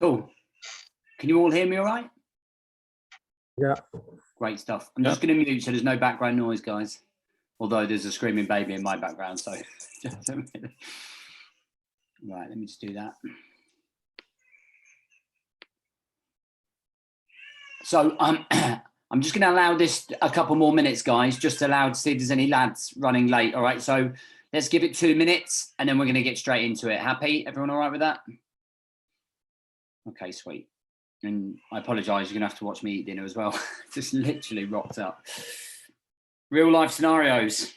Cool. Can you all hear me all right? Yeah. Great stuff. I'm just going to mute so there's no background noise, guys. Although there's a screaming baby in my background, so. Right, let me just do that. So I'm just going to allow this a couple more minutes, guys, just to allow to see if there's any lads running late. All right, so let's give it 2 minutes and then we're going to get straight into it. Happy? Everyone all right with that? Okay, sweet. And I apologise, you're going to have to watch me eat dinner as well. Just literally rocked up. Real life scenarios.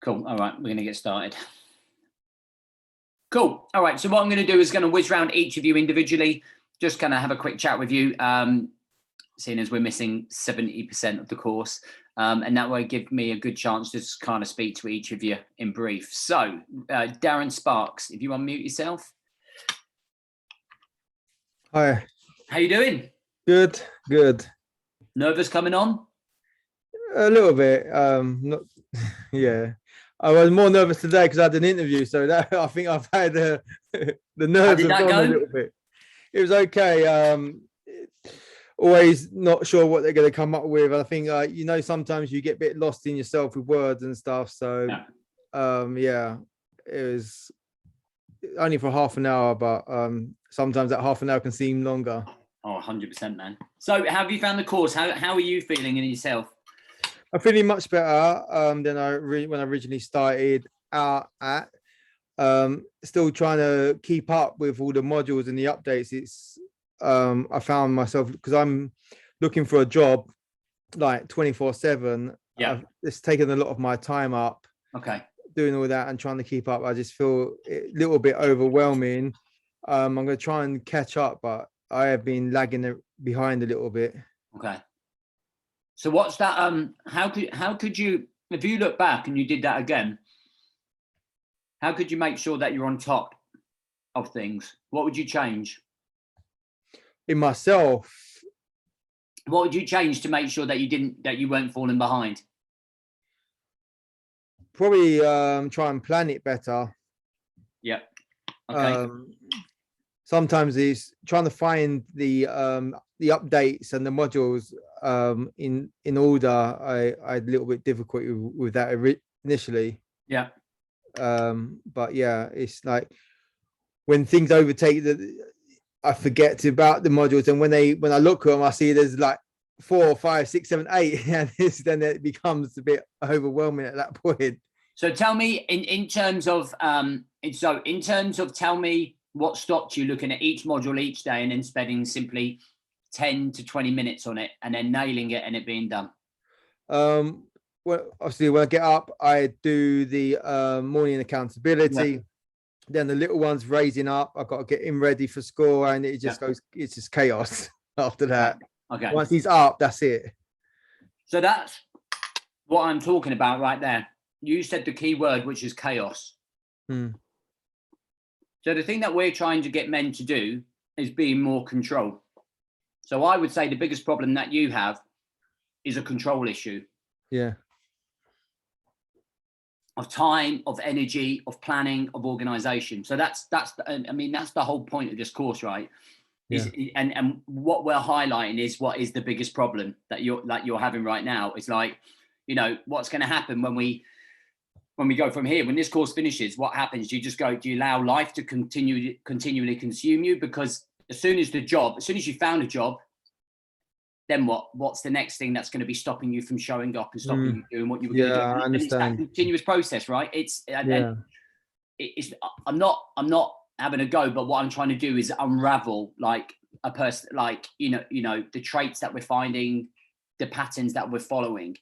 Cool. All right, we're going to get started. Cool. All right. So what I'm going to do is going to whiz around each of you individually, just kind of have a quick chat with you, seeing as we're missing 70% of the course. And that will give me a good chance to just kind of speak to each of you in brief. So Darren Sparks, if you unmute yourself. Hi. How you doing? Good. Nervous coming on? A little bit. Not. Yeah. I was more nervous today because I had an interview, so that I think I've had the nerves have gone a little bit. It was okay. Always not sure what they're going to come up with. I think sometimes you get a bit lost in yourself with words and stuff. So yeah, it was only for half an hour, but sometimes that half an hour can seem longer. Oh, 100%, man. So how have you found the course? How are you feeling in yourself? I'm feeling much better than when I originally started out at. Still trying to keep up with all the modules and the updates. It's I found myself, because I'm looking for a job like 24/7. Yeah, it's taken a lot of my time up. Okay. Doing all that and trying to keep up. I just feel a little bit overwhelming. I'm going to try and catch up, but I have been lagging behind a little bit. Okay. So what's that? How could you, if you look back and you did that again, how could you make sure that you're on top of things? What would you change? In myself. What would you change to make sure that you weren't falling behind? Probably try and plan it better. Yeah. Okay. Sometimes it's trying to find the updates and the modules in order. I had a little bit difficulty with that initially. Yeah. But yeah, it's like when things overtake I forget about the modules, and when I look at them, I see there's like 4, 5, 6, 7, 8, and then it becomes a bit overwhelming at that point. So tell me in terms of tell me what stopped you looking at each module each day and then spending simply 10 to 20 minutes on it and then nailing it and it being done. Well, obviously when I get up, I do the morning accountability. Yeah. Then the little one's raising up. I've got to get him ready for school, and it just goes. It's just chaos after that. Okay. Once he's up, that's it. So that's what I'm talking about right there. You said the key word, which is chaos. So the thing that we're trying to get men to do is be in more control. So I would say the biggest problem that you have is a control issue. Yeah. Of time, of energy, of planning, of organization. So that's the whole point of this course, right? Yeah. And what we're highlighting is what is the biggest problem that you're having right now. It's like, what's going to happen when we go from here, when this course finishes, what happens? Do you allow life to continually consume you? Because as soon as you found a job, then what's the next thing that's going to be stopping you from showing up and stopping you doing what you were going to do? I understand. And it's that continuous process, right? I'm not having a go, but what I'm trying to do is unravel like a person, like, you know, the traits that we're finding, the patterns that we're following.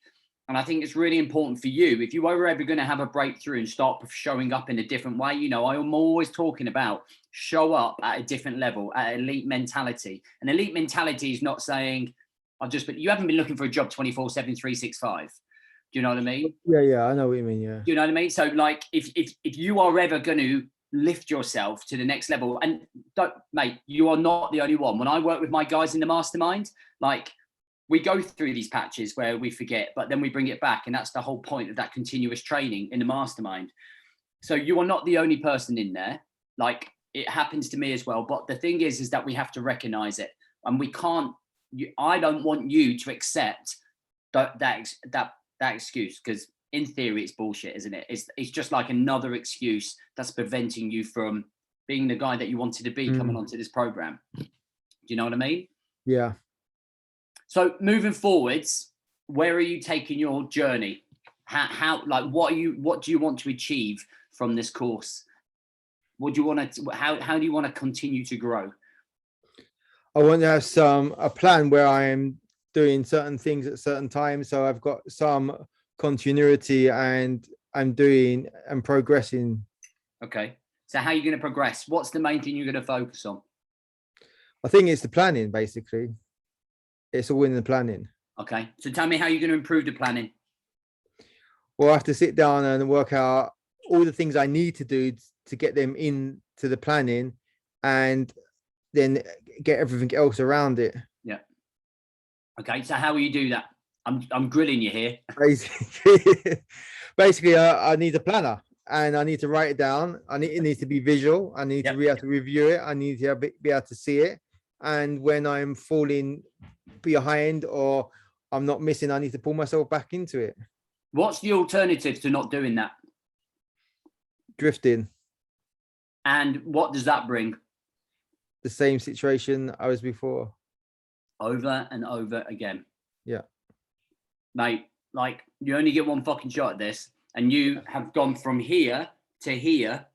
And I think it's really important for you, if you are ever going to have a breakthrough and start showing up in a different way, you know, I'm always talking about show up at a different level, at elite mentality. And elite mentality is not saying, but you haven't been looking for a job 24/7, 365. Do you know what I mean? Yeah, I know what you mean. Yeah. Do you know what I mean? So like, if you are ever going to lift yourself to the next level, and mate, you are not the only one. When I work with my guys in the mastermind, like, we go through these patches where we forget, but then we bring it back. And that's the whole point of that continuous training in the mastermind. So you are not the only person in there. Like, it happens to me as well. But the thing is that we have to recognize it, and we can't, I don't want you to accept that excuse, because in theory it's bullshit, isn't it? It's just like another excuse that's preventing you from being the guy that you wanted to be coming onto this program. Do you know what I mean? Yeah. So moving forwards, where are you taking your journey? How like, what do you want to achieve from this course? What do you want to, how do you want to continue to grow? I want to have a plan where I am doing certain things at certain times. So I've got some continuity and I'm doing and progressing. Okay. So how are you going to progress? What's the main thing you're going to focus on? I think it's the planning, basically. It's all in the planning. Okay. So tell me how you're going to improve the planning. Well, I have to sit down and work out all the things I need to do to get them into the planning, and then get everything else around it. Yeah. Okay. So how will you do that? I'm grilling you here. Basically, I need a planner, and I need to write it down. It needs to be visual. I need to be able to review it. I need to be able to see it. And when I'm falling behind or I'm not missing, I need to pull myself back into it. What's the alternative to not doing that? Drifting. And what does that bring? The same situation I was before. Over and over again. Yeah. Mate, like, you only get one fucking shot at this, and you have gone from here to here.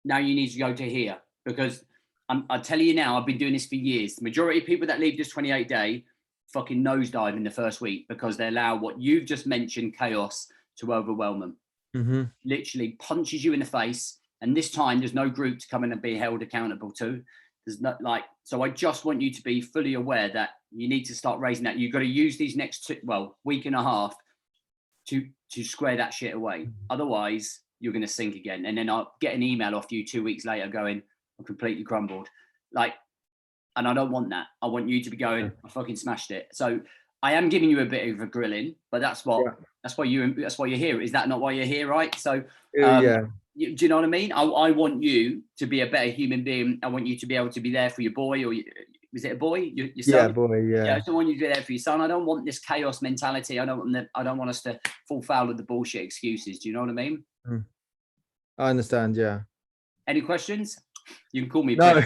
Now you need to go to here, because I tell you now, I've been doing this for years. The majority of people that leave this 28-day fucking nosedive in the first week because they allow what you've just mentioned, chaos, to overwhelm them. Mm-hmm. Literally punches you in the face. And this time there's no group to come in and be held accountable to. There's not, like, so I just want you to be fully aware that you need to start raising that. You've got to use these next week and a half to square that shit away. Otherwise you're going to sink again. And then I'll get an email off you 2 weeks later going, I'm completely crumbled. Like, and I don't want that. I want you to be going, I fucking smashed it. So I am giving you a bit of a grilling, but that's why you're here. Is that not why you're here? Right. So, do you know what I mean? I want you to be a better human being. I want you to be able to be there for your boy, or was it a boy? Your son? Yeah, boy. Yeah. I don't want you to be there for your son. I don't want this chaos mentality. I don't want us to fall foul of the bullshit excuses. Do you know what I mean? I understand. Yeah. Any questions? You can call me. No,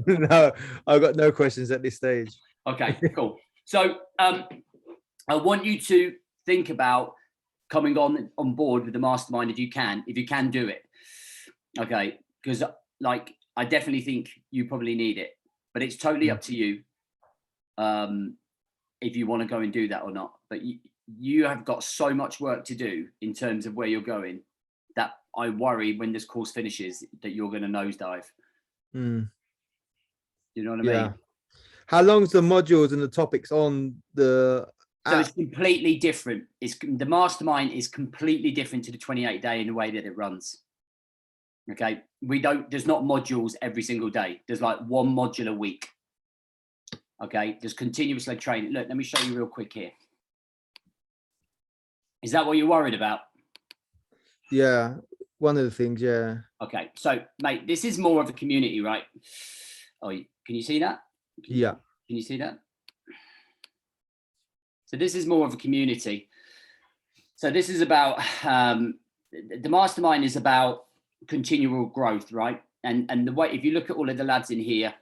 no, I've got no questions at this stage. Okay, cool. So I want you to think about coming on board with the mastermind if you can do it. Okay, because like, I definitely think you probably need it, but it's totally up to you if you want to go and do that or not. But you have got so much work to do in terms of where you're going that I worry when this course finishes that you're going to nosedive. You know what I mean? How long's the modules and the topics on the app? So it's completely different. The mastermind is completely different to the 28-day in the way that it runs. Okay. There's not modules every single day. There's like one module a week. Okay. There's continuous leg training. Look, let me show you real quick here. Is that what you're worried about? Yeah. One of the things. Yeah. Okay. So mate, this is more of a community, right? Oh, can you see that? Yeah. Can you see that? So this is more of a community. So this is about, the mastermind is about continual growth, right? and the way, if you look at all of the lads in here,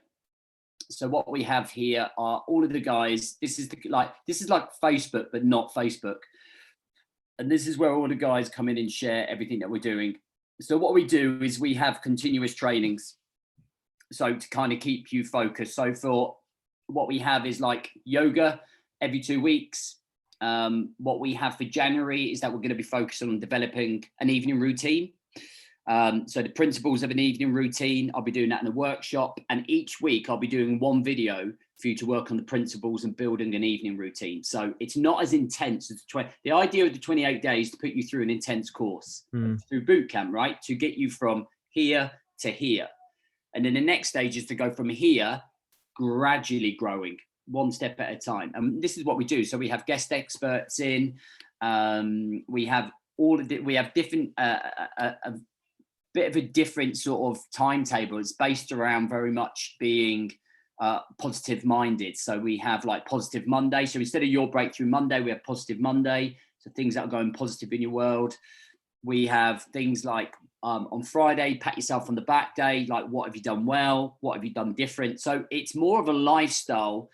so what we have here are all of the guys. This is like Facebook, but not Facebook. And this is where all the guys come in and share everything that we're doing. So what we do is we have continuous trainings. So to kind of keep you focused. So for what we have is like yoga every 2 weeks. What we have for January is that we're going to be focused on developing an evening routine. So the principles of an evening routine, I'll be doing that in a workshop. And each week I'll be doing one video for you to work on the principles and building an evening routine. So it's not as intense as the idea of the 28 days to put you through an intense course through boot camp, right? To get you from here to here. And then the next stage is to go from here, gradually growing one step at a time. And this is what we do. So we have guest experts in, we have we have different, a bit of a different sort of timetable. It's based around very much being positive minded. So we have like Positive Monday. So instead of your Breakthrough Monday, we have Positive Monday. So things that are going positive in your world. We have things like on Friday, pat yourself on the back day, like what have you done well? What have you done different? So it's more of a lifestyle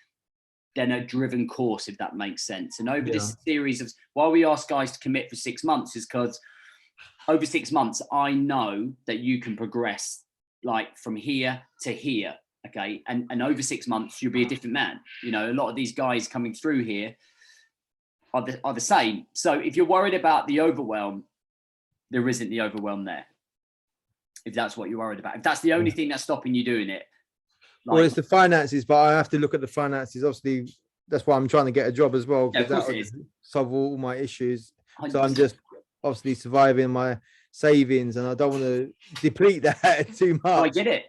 than a driven course, if that makes sense. And over this series of, why we ask guys to commit for 6 months is because over 6 months, I know that you can progress like from here to here. Okay. And over 6 months, you'll be a different man. You know, a lot of these guys coming through here are the same. So if you're worried about the overwhelm, there isn't the overwhelm there. If that's what you're worried about, if that's the only thing that's stopping you doing it. Like, well, it's the finances, but I have to look at the finances. Obviously, that's why I'm trying to get a job as well, because that will solve all my issues. 100%. So I'm just obviously surviving my savings, and I don't want to deplete that too much. Oh, I get it.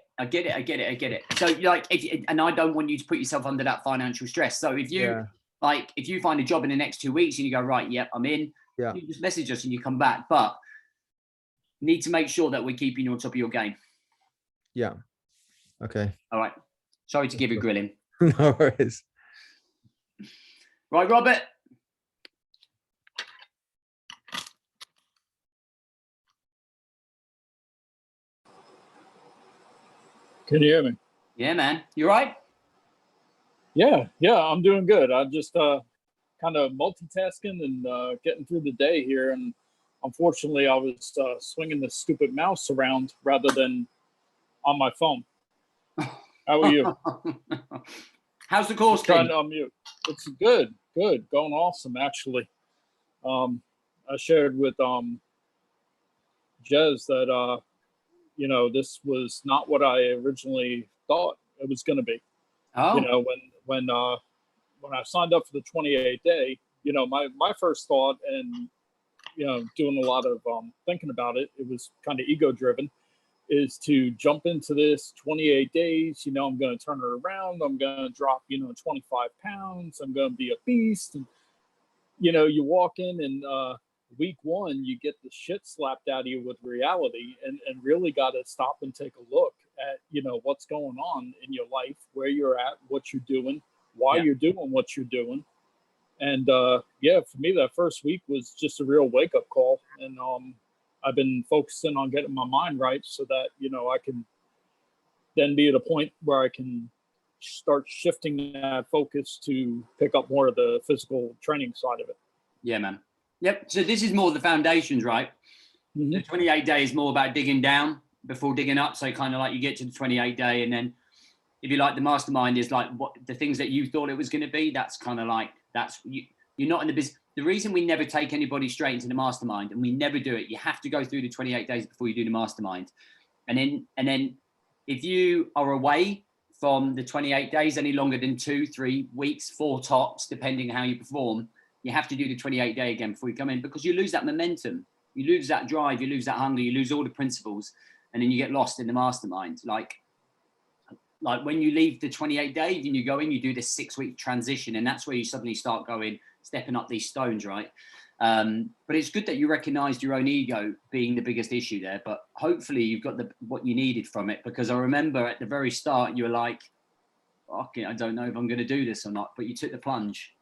So like, and I don't want you to put yourself under that financial stress. So if you if you find a job in the next 2 weeks and you go, right, yep, I'm in, you just message us and you come back. But need to make sure that we're keeping you on top of your game. Yeah. Okay. All right. Sorry to give you grilling. No worries. Right, Robert. Can you hear me? Yeah, man. You right? Yeah, I'm doing good. I just kind of multitasking and getting through the day here. And unfortunately, I was swinging this stupid mouse around rather than on my phone. How are you? How's the course trying to unmute. It's good, going awesome actually. I shared with Jez that you know, this was not what I originally thought it was going to be. Oh. You know, when I signed up for the 28 day, you know, my first thought, and you know, doing a lot of thinking about it, it was kind of ego driven, is to jump into this 28 days. You know, I'm going to turn it around. I'm going to drop, you know, 25 pounds. I'm going to be a beast. And, you know, you walk in and week one, you get the shit slapped out of you with reality, and really got to stop and take a look at, you know, what's going on in your life, where you're at, what you're doing, why you're doing what you're doing. And for me, that first week was just a real wake up call. And I've been focusing on getting my mind right so that, you know, I can then be at a point where I can start shifting that focus to pick up more of the physical training side of it. Yeah, man. Yep. So this is more the foundations, right? Mm-hmm. The 28 day is more about digging down before digging up. So kind of like you get to the 28 day, and then if you like, the mastermind is like what the things that you thought it was going to be. That's kind of like, that's you're not in the business. The reason we never take anybody straight into the mastermind, and we never do it, you have to go through the 28 days before you do the mastermind. And then if you are away from the 28 days any longer than 2, 3 weeks, 4 tops, depending how you perform, you have to do the 28 day again before you come in, because you lose that momentum, you lose that drive, you lose that hunger, you lose all the principles, and then you get lost in the mastermind. Like when you leave the 28 days and you go in, you do this 6 week transition, and that's where you suddenly start stepping up these stones, right? But it's good that you recognized your own ego being the biggest issue there, but hopefully you've got what you needed from it, because I remember at the very start, you were like, okay, I don't know if I'm going to do this or not, but you took the plunge.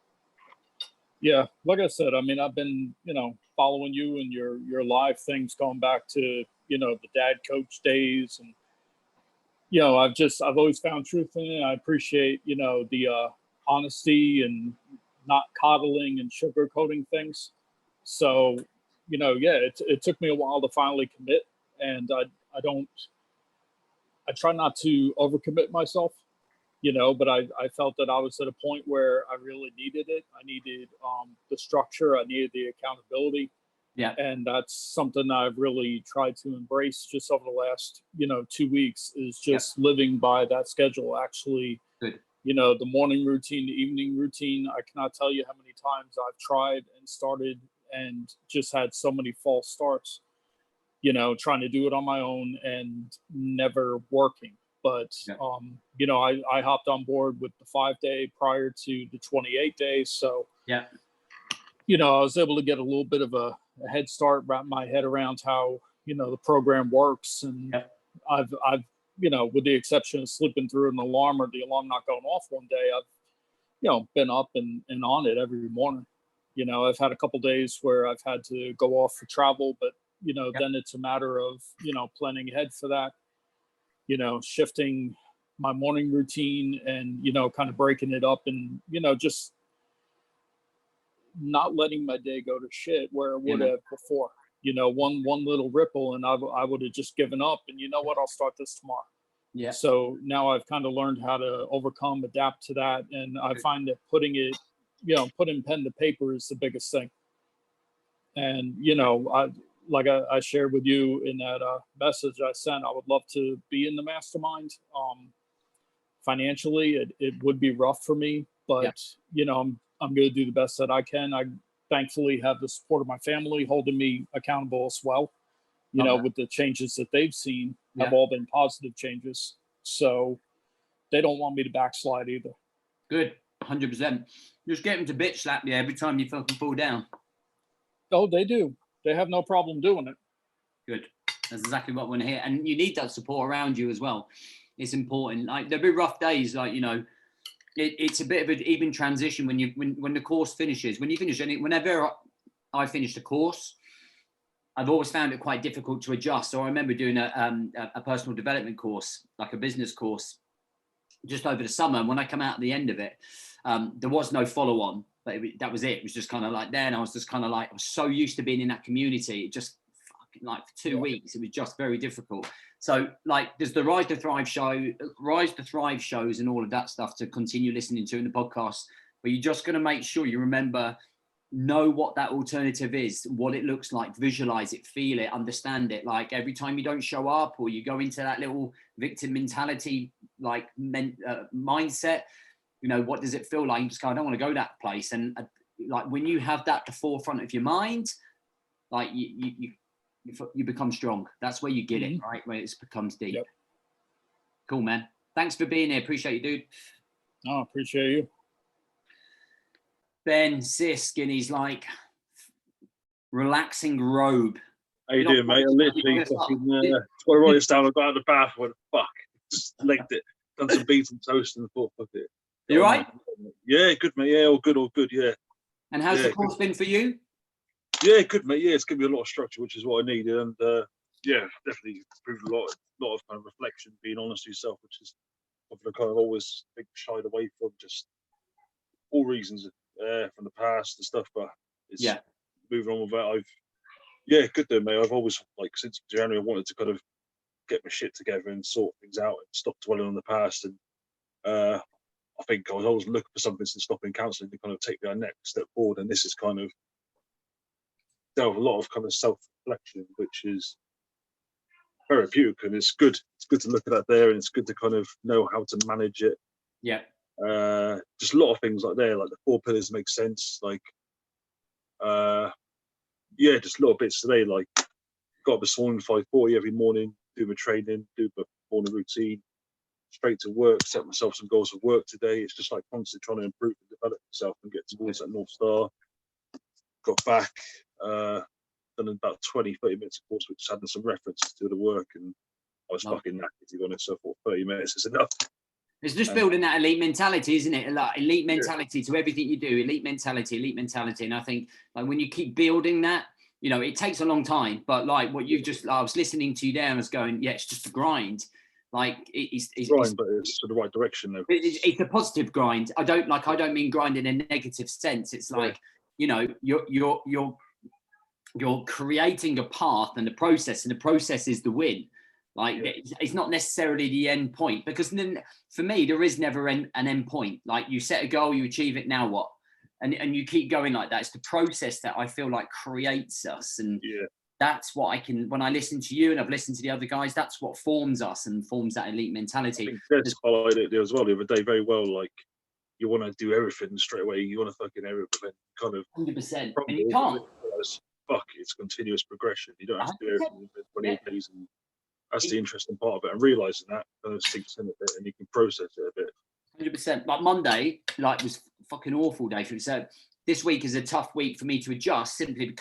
Yeah, like I said, I mean, I've been, you know, following you and your live things going back to, you know, the dad coach days, and you know, I've always found truth in it. I appreciate, you know, the honesty and not coddling and sugarcoating things. So, you know, yeah, it took me a while to finally commit, and I try not to overcommit myself, you know, but I felt that I was at a point where I really needed it. I needed the structure. I needed the accountability. Yeah. And that's something I've really tried to embrace just over the last, you know, 2 weeks, is just living by that schedule. Actually, good. You know, the morning routine, the evening routine. I cannot tell you how many times I've tried and started and just had so many false starts, you know, trying to do it on my own and never working. But, you know, I hopped on board with the 5-day prior to the 28 days. So, you know, I was able to get a little bit of a head start, wrap my head around how, you know, the program works. And I've, you know, with the exception of slipping through an alarm or the alarm not going off one day, I've, you know, been up and on it every morning. You know, I've had a couple days where I've had to go off for travel, but, you know, then it's a matter of, you know, planning ahead for that, you know, shifting my morning routine and, you know, kind of breaking it up and, you know, just not letting my day go to shit where it would have before. You know, one little ripple and I would have just given up, and you know what, I'll start this tomorrow. Yeah. So now I've kind of learned how to overcome, adapt to that. And I find that putting pen to paper is the biggest thing. And, you know, I shared with you in that message I sent, I would love to be in the mastermind. Financially, it would be rough for me, but, you know, I'm going to do the best that I can. I thankfully have the support of my family holding me accountable as well. You know, with the changes that they've seen have all been positive changes. So they don't want me to backslide either. Good. 100%. Just get them to bitch slap you every time you fucking fall down. Oh, they do. They have no problem doing it. Good. That's exactly what I want to hear. And you need that support around you as well. It's important. Like, there'll be rough days, like, you know, it's a bit of an even transition when the course finishes. When you finish, whenever I finish the course, I've always found it quite difficult to adjust. So I remember doing a personal development course, like a business course, just over the summer. And when I come out at the end of it, there was no follow on, but that was it. It was just kind of like there. And I was just kind of like, I was so used to being in that community. It just fucking, like, for 2 weeks, it was just very difficult. So, like, there's the Rise to Thrive shows and all of that stuff to continue listening to in the podcast. But you're just going to make sure you know what that alternative is, what it looks like, visualize it, feel it, understand it. Like, every time you don't show up or you go into that little victim mentality, like mindset, you know, what does it feel like? You just go, I don't want to go that place. And like, when you have that at the forefront of your mind, like you become strong. That's where you get it, right? Where it becomes deep. Yep. Cool, man. Thanks for being here. Appreciate you, dude. Oh, appreciate you. Ben Sisk in his like relaxing robe. How you doing, mate? I literally fucking got to write this down. I got out of the bath. Went, fuck, just legged it. Done some beans and toast and thought, fuck it. You right? Yeah, good, mate. Yeah, all good. Yeah. And how's the course been for you? Yeah, good, mate. Yeah, it's given me a lot of structure, which is what I needed, and yeah, definitely improved a lot of kind of reflection, being honest with yourself, which is something I kind of always think shied away from, just all reasons from the past and stuff. But it's moving on with that. Good there, mate. I've always, like, since January, I wanted to kind of get my shit together and sort things out and stop dwelling on the past. And I think I was always looking for something to stop in counselling to kind of take that next step forward. And this is kind of delve a lot of kind of self-reflection, which is therapeutic, and it's good. It's good to look at that there, and it's good to kind of know how to manage it. Yeah. Just a lot of things like there, like the 4 pillars make sense. Like, just little bits today. Like, got up this morning 5:40 every morning, do my training, do my morning routine, straight to work, set myself some goals for work today. It's just like constantly trying to improve and develop myself and get towards that North Star. Got back, done about 20-30 minutes of course, which had some references to the work, and I was fucking knackered, to be honest. So I thought 30 minutes is enough. It's just building that elite mentality, isn't it? Like, elite mentality to everything you do. Elite mentality. And I think, like, when you keep building that, you know, it takes a long time. But like what you've just, I was listening to you there and I was going, yeah, it's just a grind. Like it's grind, but it's the right direction though. It's a positive grind. I don't mean grind in a negative sense. It's like, you know, you're creating a path and the process is the win. Like it's not necessarily the end point, because then for me there is never an end point. Like you set a goal, you achieve it, now what? And you keep going like that. It's the process that I feel like creates us, and that's what I can, when I listen to you and I've listened to the other guys, that's what forms us and forms that elite mentality. I think Des highlighted it as well the other day very well. Like you want to do everything straight away, you want to fucking everything, but then kind of 100%, and you can't. Fuck, it's continuous progression. You don't have to do everything in 28 days, and that's the interesting part of it. And realizing that kind of sinks in a bit, and you can process it a bit. 100%. Like Monday, like was fucking awful day for me. So this week is a tough week for me to adjust, simply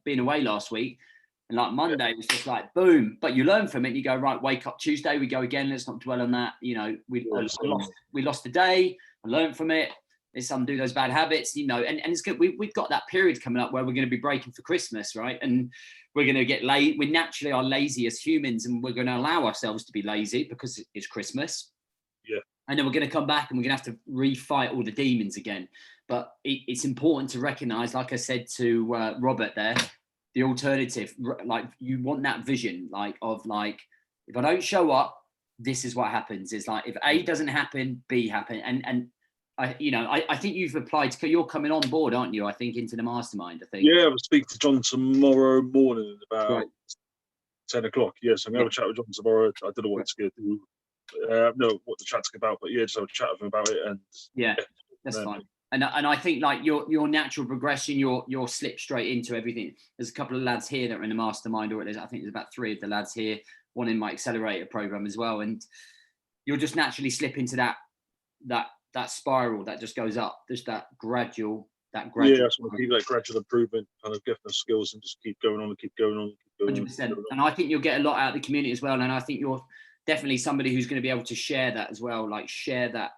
being away last week. And like Monday was just like boom, but you learn from it. And you go, right, wake up Tuesday, we go again. Let's not dwell on that. You know, we lost a day. I learned from it. Let's undo those bad habits. You know, and it's good. We've got that period coming up where we're going to be breaking for Christmas, right? And we're going to get late. We naturally are lazy as humans, and we're going to allow ourselves to be lazy because it's Christmas. Yeah. And then we're going to come back and we're going to have to refight all the demons again. But it's important to recognize, like I said to Robert there, the alternative. Like you want that vision, like of like, if I don't show up, this is what happens. It's like if A doesn't happen, B happen. And I think you've applied to, you're coming on board, aren't you? I think into the mastermind. I think. Yeah, I'll speak to John tomorrow morning about 10 o'clock. Yes, I'm going to have a chat with John tomorrow. I don't know what it's going to do. No, what the chat's about, but just have a chat with him about it. And that's fine. And I think like your natural progression, you're slip straight into everything. There's a couple of lads here that are in the mastermind, or I think there's about 3 of the lads here, one in my accelerator program as well, and you'll just naturally slip into that spiral that just goes up. There's that gradual. Yeah, that's what I keep, like gradual improvement, kind of getting the skills and just keep going on and keep going on. 100%. And I think you'll get a lot out of the community as well. And I think you're definitely somebody who's going to be able to share that as well. Like share that,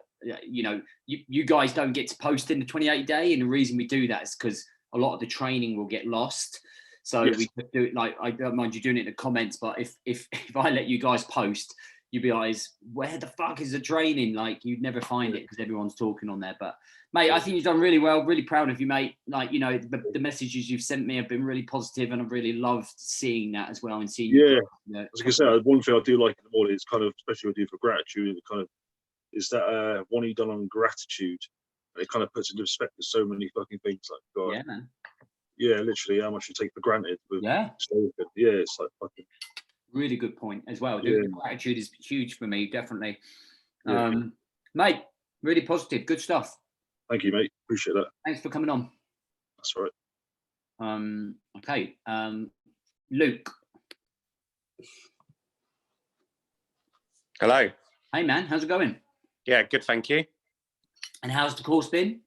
you know, you guys don't get to post in the 28-day. And the reason we do that is because a lot of the training will get lost. So we could do it, like, I don't mind you doing it in the comments, but if I let you guys post, you'd be like, where the fuck is the training? Like you'd never find it because everyone's talking on there. But mate, I think you've done really well. Really proud of you, mate. Like, you know, the messages you've sent me have been really positive, and I've really loved seeing that as well and seeing. Yeah, as I say, one thing I do like in the morning is kind of, especially what I do for gratitude, it kind of is that one you've done on gratitude. It kind of puts into perspective so many fucking things. Like, God, yeah, man. Yeah, literally, how much you take for granted. It's like fucking. Really good point as well. The gratitude is huge for me, definitely. Mate, really positive. Good stuff. Thank you, mate. Appreciate that. Thanks for coming on. That's all right. Okay. Luke. Hello. Hey, man. How's it going? Yeah, good. Thank you. And how's the course been?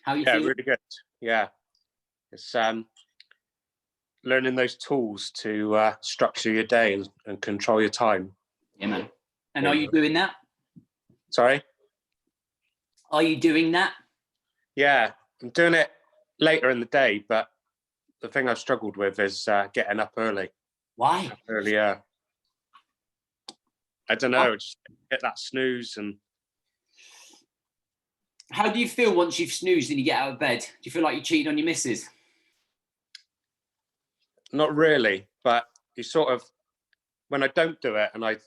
How are you feeling? Yeah, really good. Yeah. It's learning those tools to structure your day and control your time. Yeah, man. And are you doing that? Sorry? Are you doing that? Yeah, I'm doing it later in the day, but the thing I've struggled with is getting up early. Why? Earlier. I don't know, just hit that snooze. And how do you feel once you've snoozed and you get out of bed? Do you feel like you cheated on your missus? Not really, but you sort of, when I don't do it and I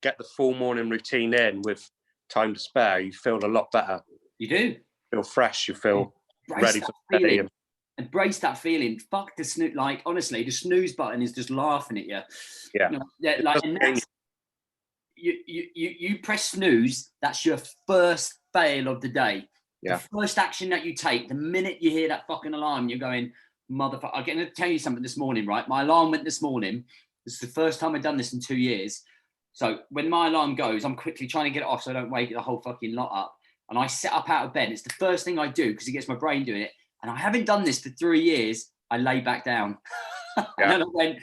get the full morning routine in with time to spare, you feel a lot better. You do. You feel fresh, you feel ready for the day. Embrace that feeling. Fuck the snooze. Like, honestly, the snooze button is just laughing at you. Yeah. You know, like, and that's, you press snooze, that's your first fail of the day. Yeah. The first action that you take, the minute you hear that fucking alarm, you're going, motherfucker. I'm going to tell you something this morning, right? My alarm went this morning. This is the first time I've done this in 2 years. So when my alarm goes, I'm quickly trying to get it off so I don't wake the whole fucking lot up. And I sit up out of bed. It's the first thing I do because it gets my brain doing it. And I haven't done this for 3 years. I lay back down. And then I went,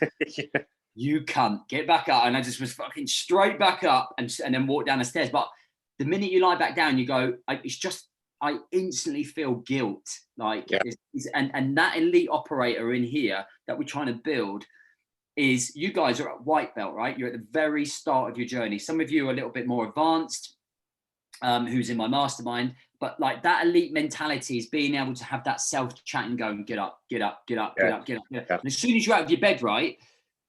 you cunt, get back up. And I just was fucking straight back up and then walk down the stairs. But the minute you lie back down, you go, it's just, I instantly feel guilt. Like, and that elite operator in here that we're trying to build, is you guys are at white belt, right? You're at the very start of your journey. Some of you are a little bit more advanced, who's in my mastermind, but like that elite mentality is being able to have that self chat and go and get up, get up, get up, get up, get up. Get up. Yeah. And as soon as you're out of your bed, right,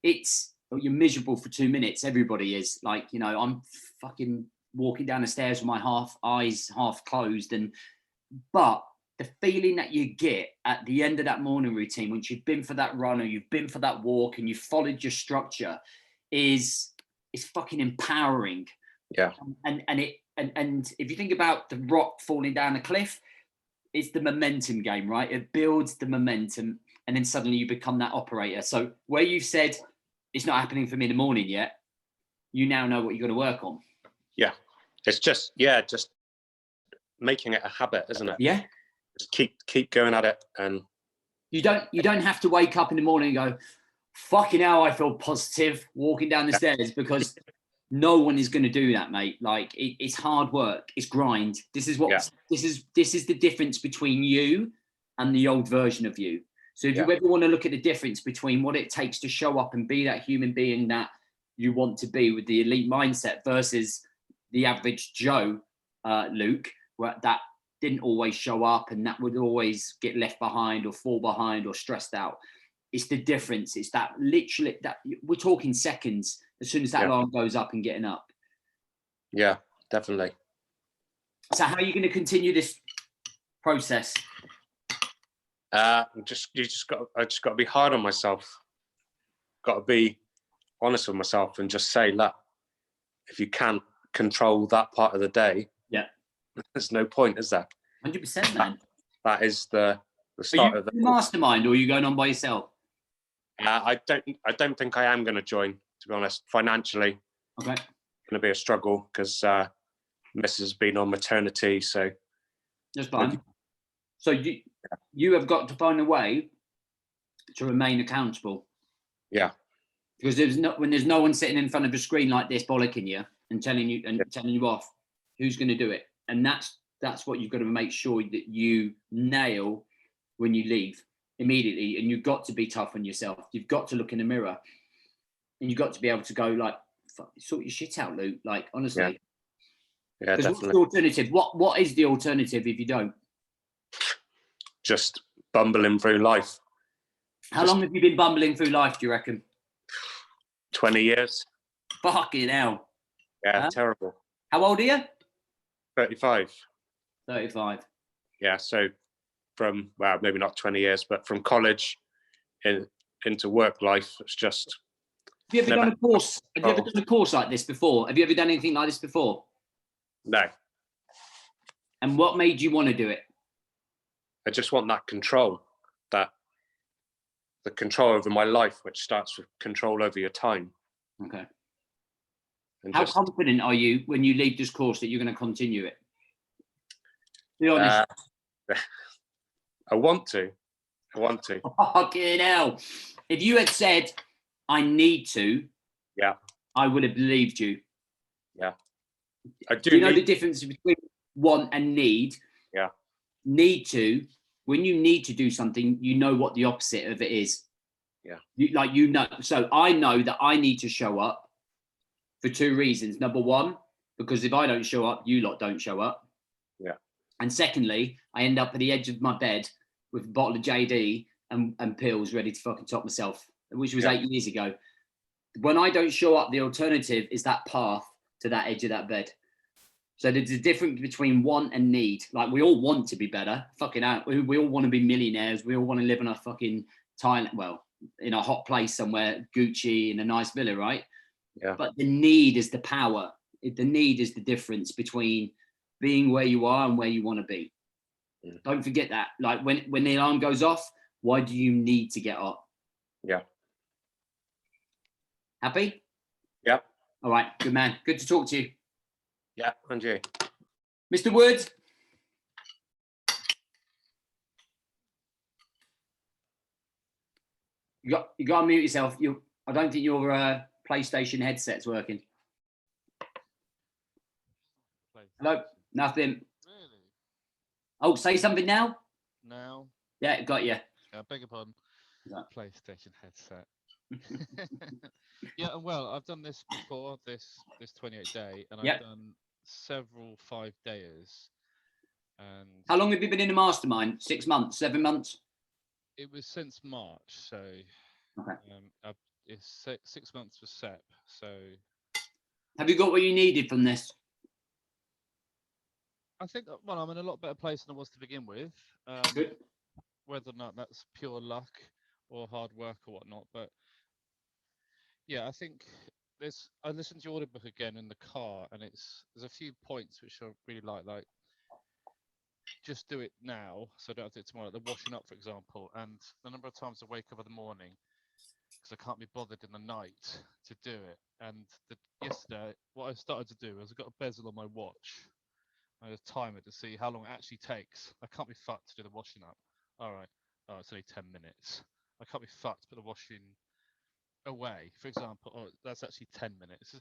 you're miserable for 2 minutes. Everybody is like, you know, I'm fucking walking down the stairs with my eyes half closed. But the feeling that you get at the end of that morning routine, once you've been for that run or you've been for that walk and you've followed your structure, is fucking empowering. Yeah. And if you think about the rock falling down a cliff, it's the momentum game, right? It builds the momentum, and then suddenly you become that operator. So where you've said it's not happening for me in the morning yet, you now know what you've got to work on. Yeah. It's just making it a habit, isn't it? Yeah. Just keep going at it. And you don't have to wake up in the morning and go, fucking hell, I feel positive walking down the stairs, because no one is going to do that, mate. Like it's hard work, it's grind. This is the difference between you and the old version of you. So if you ever want to look at the difference between what it takes to show up and be that human being that you want to be with the elite mindset versus the average Joe, Luke, where that didn't always show up and that would always get left behind or fall behind or stressed out. It's the difference. It's that literally that we're talking seconds as soon as that alarm goes up and getting up. Yeah, definitely. So how are you going to continue this process? I just got to be hard on myself. Got to be honest with myself and just say, look, if you can't control that part of the day, there's no point, is there? 100%, man. That is the start of the mastermind, or are you going on by yourself? I don't think I am going to join, to be honest. Financially, okay, going to be a struggle because Mrs. has been on maternity, so that's fine. So you have got to find a way to remain accountable. Yeah, because when there's no one sitting in front of a screen like this bollocking you and telling you off, who's going to do it? And that's what you've got to make sure that you nail when you leave immediately. And you've got to be tough on yourself. You've got to look in the mirror, and you've got to be able to go like, sort your shit out, Luke. Like, honestly. Yeah, definitely. What's the alternative? What is the alternative if you don't? Just bumbling through life. How long have you been bumbling through life, do you reckon? 20 years. Fucking hell. Yeah, terrible. How old are you? 35. 35. Yeah, so from, well, maybe not 20 years, but from college into work life, it's just... Have you ever done a course? Have you ever done a course like this before? Have you ever done anything like this before? No. And what made you want to do it? I just want that control, the control over my life, which starts with control over your time. Okay. And how confident are you when you leave this course that you're going to continue it? Be honest. I want to. Fucking hell. If you had said, I need to, I would have believed you. Yeah. I do. You know the difference between want and need? Yeah. Need to, when you need to do something, you know what the opposite of it is. Yeah. You know. So I know that I need to show up for two reasons. Number one, because if I don't show up, you lot don't show up. Yeah. And secondly, I end up at the edge of my bed with a bottle of JD and pills ready to fucking top myself, which was 8 years ago. When I don't show up, the alternative is that path to that edge of that bed. So there's a difference between want and need. Like, we all want to be better. Fucking out. We all want to be millionaires. We all want to live in a fucking Thailand, well, in a hot place somewhere, Gucci, in a nice villa, right? Yeah. But the need is the power. The need is the difference between being where you are and where you want to be. Yeah. Don't forget that. Like, when the alarm goes off, why do you need to get up? Yeah. Happy? Yeah. All right, good man. Good to talk to you. Yeah, and you. Mr. Woods? You got to mute yourself. I don't think your PlayStation headset's working. Hello? Nothing. Really? Oh, say something now? Now? Yeah, got you. I beg your pardon. Yeah. PlayStation headset. Yeah, well, I've done this before, this 28 day, and Yep. I've done several 5-dayers. And How long have you been in the mastermind? 6 months, 7 months? it was since March, so Okay. it's 6 months for SEP. So Have you got what you needed from this? I think, well, I'm in a lot better place than I was to begin with. Good. Whether or not that's pure luck or hard work or whatnot, but yeah, I think I listened to your audiobook again in the car, and there's a few points which I really like just do it now, so I don't have to do it tomorrow. The washing up, for example, and the number of times I wake up in the morning because I can't be bothered in the night to do it. And yesterday, what I started to do is I got a bezel on my watch. I just time it to see how long it actually takes. I can't be fucked to do the washing up. All right, oh, it's only 10 minutes. I can't be fucked to put the washing away, for example. Oh, that's actually 10 minutes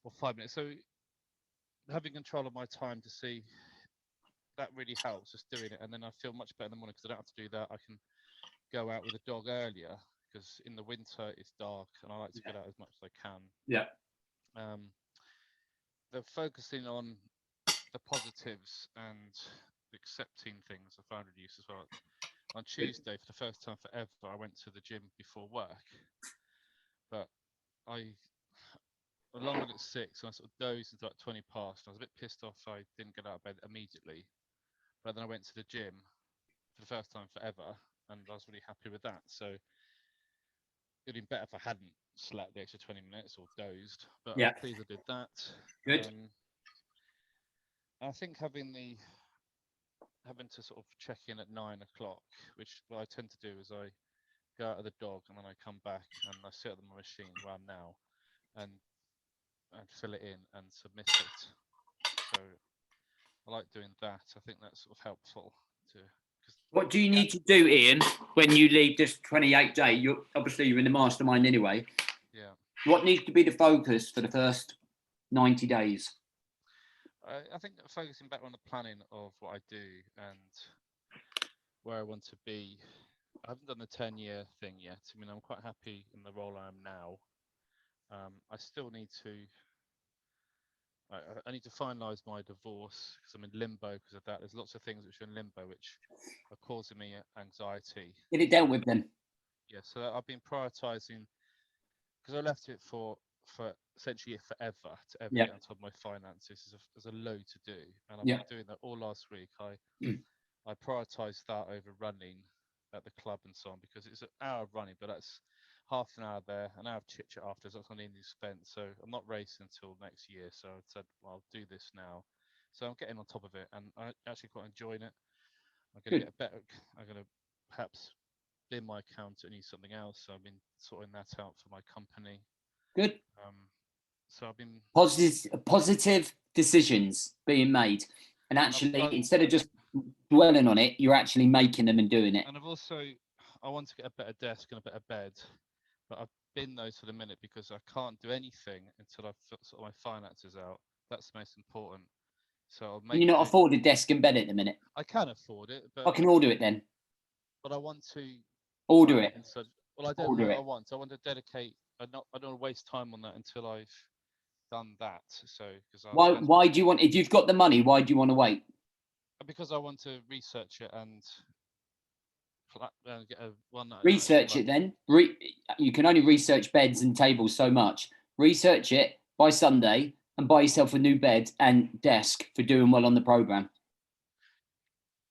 or 5 minutes. So having control of my time to see, that really helps, just doing it. And then I feel much better in the morning because I don't have to do that. I can go out with the dog earlier because in the winter it's dark and I like to get out as much as I can. Yeah. The focusing on the positives and accepting things I found really useful as well. On Tuesday, for the first time forever, I went to the gym before work, but I alarmed at 6 and I sort of dozed until like 20 past. I was a bit pissed off I didn't get out of bed immediately, but then I went to the gym for the first time forever and I was really happy with that. So it'd been better if I hadn't slept the extra 20 minutes or dozed, but Yeah. I'm pleased I did that. Good. I think having to sort of check in at 9 o'clock, which what I tend to do is I go out of the dog and then I come back and I sit at my machine where I'm now and fill it in and submit it. So I like doing that. I think that's sort of helpful to. What do you need to do, Ian, when you leave this 28 day? You're in the mastermind anyway. Yeah. What needs to be the focus for the first 90 days? I think focusing back on the planning of what I do and where I want to be. I haven't done the 10-year thing yet. I mean, I'm quite happy in the role I am now. I still need to. I need to finalise my divorce because I'm in limbo because of that. There's lots of things which are in limbo which are causing me anxiety. Get it dealt with then. Yeah, so I've been prioritising because I left it for essentially forever to ever get on top of my finances. There's a load to do, and I've been doing that all last week. I prioritised that over running at the club and so on because it's an hour of running, but that's half an hour there, an hour of chit chat after. That's what I need to spend. So I'm not racing until next year. So I said, well, I'll do this now. So I'm getting on top of it, and I'm actually quite enjoying it. I'm going to get better. I'm going to perhaps bin my account and use something else. So I've been sorting that out for my company. Good. So I've been positive decisions being made, and actually instead of just dwelling on it, you're actually making them and doing it. And I want to get a better desk and a better bed, but I've bin those for the minute because I can't do anything until I've sort of my finances out. That's the most important. So I'll make. Can you not afford a desk and bed at the minute? I can afford it, but I can order it then. But I want to order it. Well, I don't know what I want. I want to dedicate. I don't want to waste time on that until I've done that. So because why do you want? If you've got the money, why do you want to wait? Because I want to research it and get a one. Research it then. You can only research beds and tables so much. Research it by Sunday and buy yourself a new bed and desk for doing well on the program.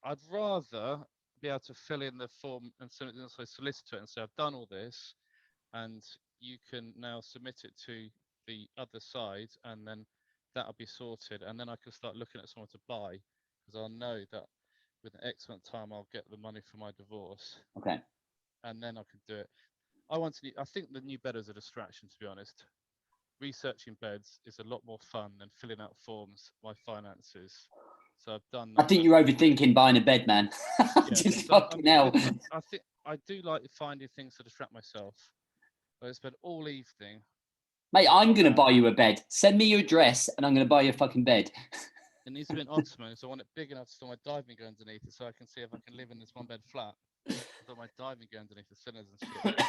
I'd rather be able to fill in the form and send it to the solicitor and say I've done all this, and you can now submit it to the other side, and then that'll be sorted, and then I can start looking at someone to buy because I'll know that with an excellent time I'll get the money for my divorce. Okay. And then I can do it. I think the new bed is a distraction, to be honest. Researching beds is a lot more fun than filling out forms, my finances. So I've done that. I think you're overthinking buying a bed, man. Just fucking hell. I think I do like finding things to distract myself. I spend all evening. Mate, I'm going to buy you a bed. Send me your address and I'm going to buy you a fucking bed. It needs to be an Ottoman, so I want it big enough to store my diving gear underneath it so I can see if I can live in this one bed flat. I've got my diving gear underneath the cylinders and shit.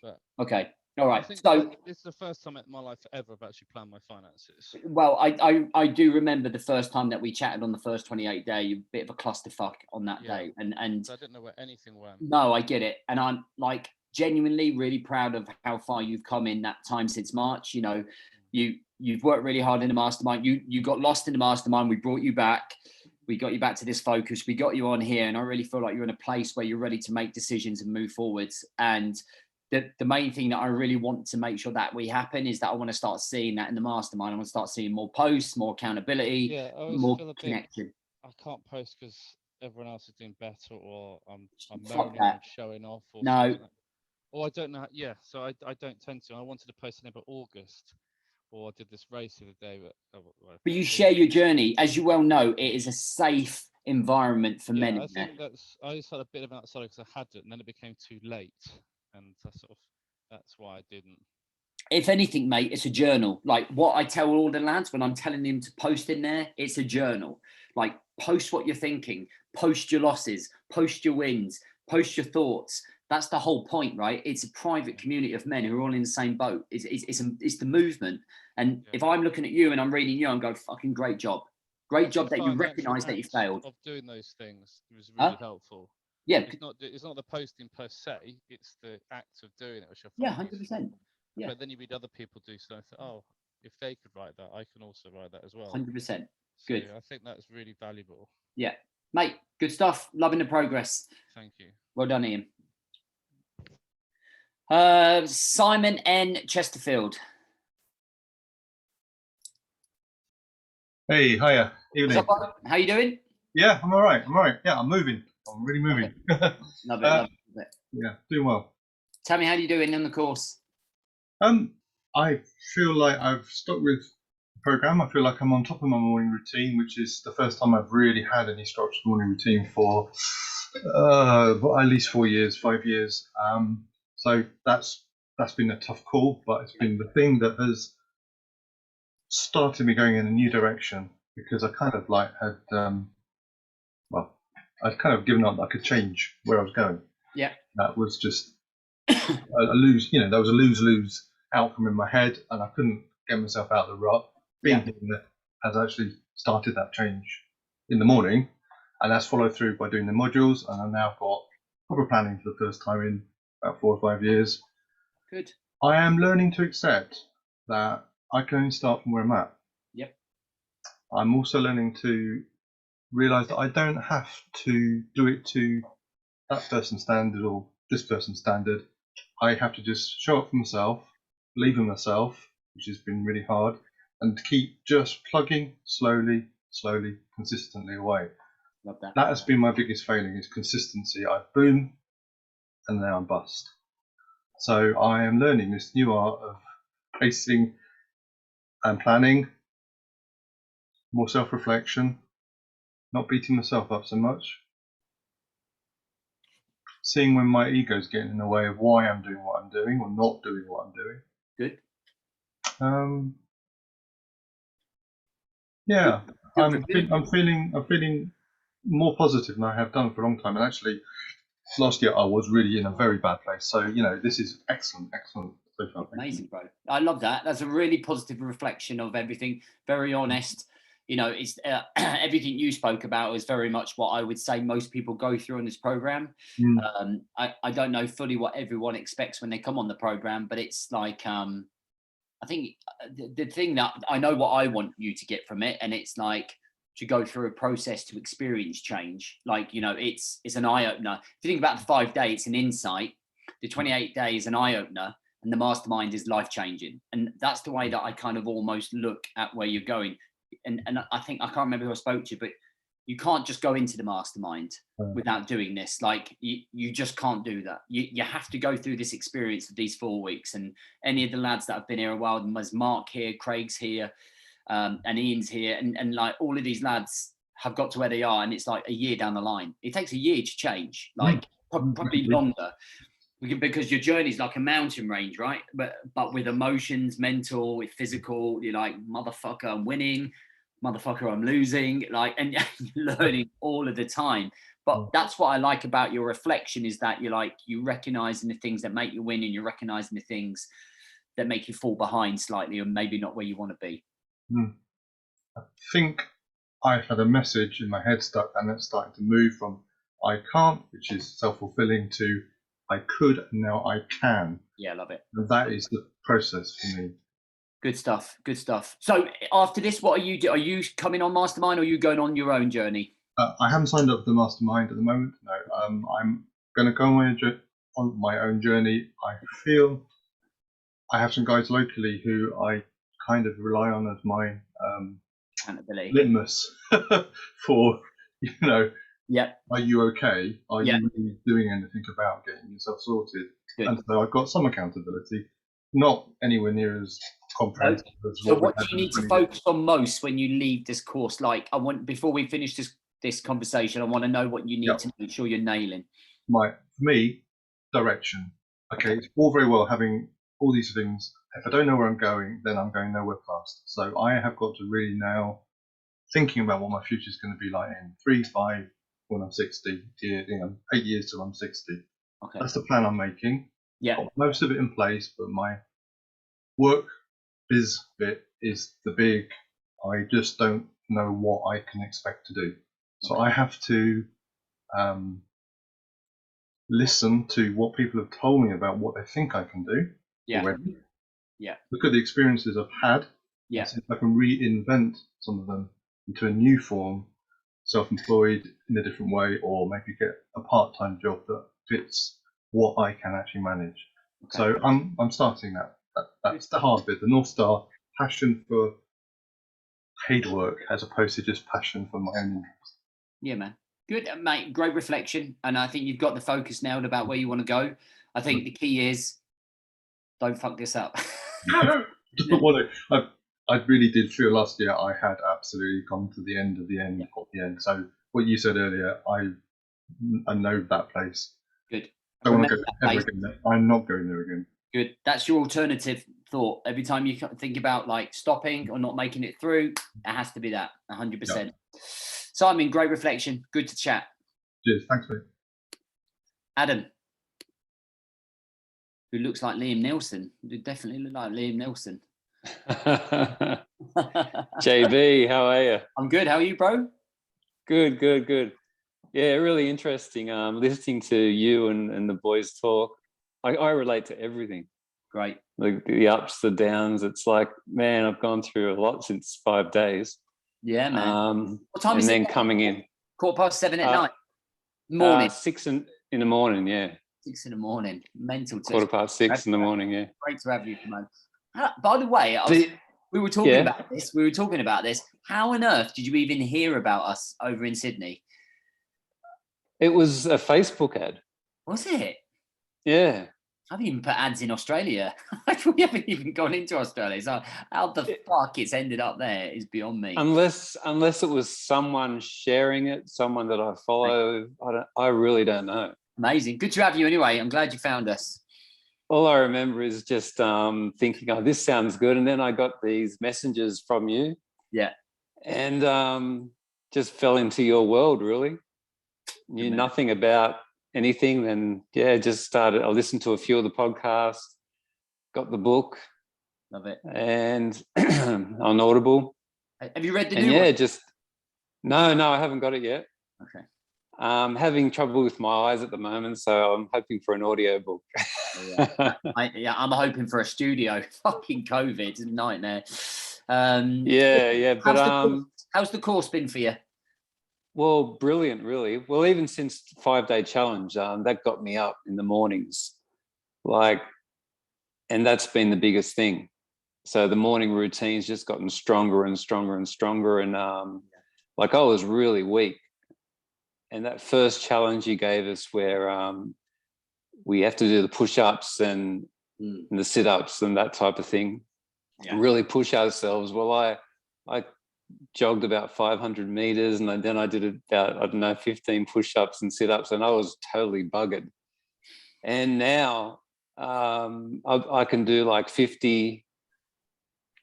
But Okay. All right. I think So this is the first time in my life ever I've actually planned my finances. well, I do remember the first time that we chatted on the first 28 day, a bit of a clusterfuck on that Yeah. day. And So I didn't know where anything went. no, I get it. And I'm like genuinely really proud of how far you've come in that time since March. You know, you've worked really hard in the mastermind. You got lost in the mastermind. We brought you back. We got you back to this focus. We got you on here. And I really feel like you're in a place where you're ready to make decisions and move forwards. And the main thing that I really want to make sure that we happen is that I want to start seeing that in the mastermind. I want to start seeing more posts, more accountability, Yeah, I always more feel a bit, connection. I can't post because everyone else is doing better, or I'm Fuck moaning that. and showing off, or No. something. Or I don't know. Yeah, so I don't tend to. I wanted to post something about August, or I did this race the other day. But you share your journey. As you well know, it is a safe environment for men. I think I just had a bit of an outsider because I had it, and then it became too late, and that's why I didn't. If anything, mate, it's a journal. Like what I tell all the lads when I'm telling them to post in there, it's a journal. Like post what you're thinking, post your losses, post your wins, post your thoughts. That's the whole point, right? It's a private community of men who are all in the same boat. It's the movement. And if I'm looking at you and I'm reading you, I'm going, fucking great job. Great job that you recognize that you failed. Of doing those things was really helpful. Yeah. It's not the posting per se, it's the act of doing it, which I Yeah, find 100%. useful. Yeah. But then you read other people do stuff. Oh, if they could write that, I can also write that as well. 100%. Good. So I think that's really valuable. Yeah, mate. Good stuff. Loving the progress. Thank you. Well done, Ian. Simon N. Chesterfield. Hey, hiya. Evening. How you doing? Yeah, I'm all right. Yeah, I'm moving. I'm really moving. Okay. Love it. Yeah, doing well. Tell me, how are you doing in the course? I feel like I've stuck with the program. I feel like I'm on top of my morning routine, which is the first time I've really had any structured morning routine for at least 4 years, 5 years. So that's been a tough call, but it's been the thing that has started me going in a new direction, because I kind of like had I'd kind of given up that I could change where I was going. Yeah. That was just a lose, that was a lose-lose outcome in my head, and I couldn't get myself out of the rut. Being here has actually started that change in the morning, and that's followed through by doing the modules, and I've now got proper planning for the first time in about 4 or 5 years. Good. I am learning to accept that I can only start from where I'm at. Yep. I'm also learning to realise that I don't have to do it to that person's standard or this person's standard. I have to just show up for myself, believe in myself, which has been really hard, and keep just plugging slowly, consistently away. Love that. That has been my biggest failing, is consistency. I boom, and now I'm bust. So I am learning this new art of pacing and planning, more self-reflection, not beating myself up so much, seeing when my ego's getting in the way of why I'm doing what I'm doing or not doing what I'm doing. Good. Yeah, I'm feeling more positive than I have done for a long time. And actually, last year I was really in a very bad place. So this is excellent so far. Amazing, bro. I love that. That's a really positive reflection of everything. Very honest. It's everything you spoke about is very much what I would say most people go through on this program. I don't know fully what everyone expects when they come on the program, but it's like I think the thing that I know what I want you to get from it, and it's like to go through a process to experience change. Like, it's an eye opener. If you think about the 5 day, it's an insight. The 28 day is an eye opener, and the mastermind is life changing. And that's the way that I kind of almost look at where you're going. And I think, I can't remember who I spoke to, but you can't just go into the mastermind without doing this. Like you just can't do that. You have to go through this experience of these 4 weeks. And any of the lads that have been here a while, there's Mark here, Craig's here, and Ian's here, and like all of these lads have got to where they are, and it's like a year down the line. It takes a year to change, like probably longer, because your journey is like a mountain range, right? But with emotions, mental, with physical, you're like, motherfucker, I'm winning, motherfucker, I'm losing, like, and you're learning all of the time. But that's what I like about your reflection, is that you're recognizing the things that make you win, and you're recognizing the things that make you fall behind slightly, or maybe not where you want to be. I think I had a message in my head stuck, and it's starting to move from I can't, which is self-fulfilling, to I could, and now I can. Yeah, I love it. And that is the process for me. Good stuff. Good stuff. So after this, what are you doing? Are you coming on Mastermind, or are you going on your own journey? I haven't signed up for the Mastermind at the moment. No, I'm going to go on my own journey. I feel I have some guys locally who I kind of rely on as my accountability litmus for, Yep. Are you okay? Are you really doing anything about getting yourself sorted? Good. And so I've got some accountability, not anywhere near as comprehensive as so what do you need to focus on most when you leave this course? Like, before we finish this conversation, I want to know what you need to make sure you're nailing. For me, direction. Okay, it's all very well having all these things. If I don't know where I'm going, then I'm going nowhere fast. So I have got to really now thinking about what my future is going to be like in 3, 5, when I'm 60, 8 years till I'm 60. Okay. That's the plan I'm making. Yeah. Got most of it in place, but my work biz bit is the big, I just don't know what I can expect to do. So I have to listen to what people have told me about what they think I can do already. Yeah. Look at the experiences I've had. Yeah. See if I can reinvent some of them into a new form, self-employed in a different way, or maybe get a part-time job that fits what I can actually manage. Okay. So I'm starting that. That's the hard bit. The North Star, passion for paid work as opposed to just passion for my own interest. Yeah, man. Good, mate. Great reflection. And I think you've got the focus nailed about where you want to go. I think the key is don't fuck this up. I really did feel last year I had absolutely gone to the end of the end of the end. So what you said earlier, I know that place. Good. I don't want to go ever again there. I'm not going there again. Good. That's your alternative thought. Every time you think about like stopping or not making it through, it has to be that 100%. Yeah. Simon, great reflection. Good to chat. Cheers. Thanks, mate. Adam, who looks like Liam Neeson. You definitely look like Liam Neeson. JB, how are you? I'm good. How are you, bro? Good. Yeah, really interesting. Listening to you and the boys talk. I relate to everything. Great. Like the ups, the downs. It's like, man, I've gone through a lot since 5 days. Yeah, man. What time is it? And then coming in. 7:15 at night. Morning. 6 in the morning. Yeah. 6 in the morning. Mental. 6:15 in the morning. Yeah. Great to have you, man. By the way, we were talking about this. We were talking about this. How on earth did you even hear about us over in Sydney? It was a Facebook ad. Was it? Yeah. I haven't even put ads in Australia. We haven't even gone into Australia. So how the fuck it's ended up there is beyond me. Unless it was someone sharing it, someone that I follow. I really don't know. Amazing. Good to have you anyway. I'm glad you found us. All I remember is just thinking, oh, this sounds good. And then I got these messages from you. Yeah. And just fell into your world, really. Knew nothing about anything. And just started. I listened to a few of the podcasts, got the book. Love it. And on Audible. Have you read the new one? No, I haven't got it yet. Okay. Having trouble with my eyes at the moment, so I'm hoping for an audio book. I'm hoping for a studio. Fucking COVID, it's a nightmare. But how's the course been for you? Well, brilliant, really. Well, even since 5-day challenge, that got me up in the mornings, and that's been the biggest thing. So the morning routine's just gotten stronger and stronger and stronger, and I was really weak. And that first challenge you gave us where we have to do the push-ups and the sit-ups and that type of thing, really push ourselves. Well, I jogged about 500 meters and then I did about, 15 push-ups and sit-ups, and I was totally buggered. And now I can do 50.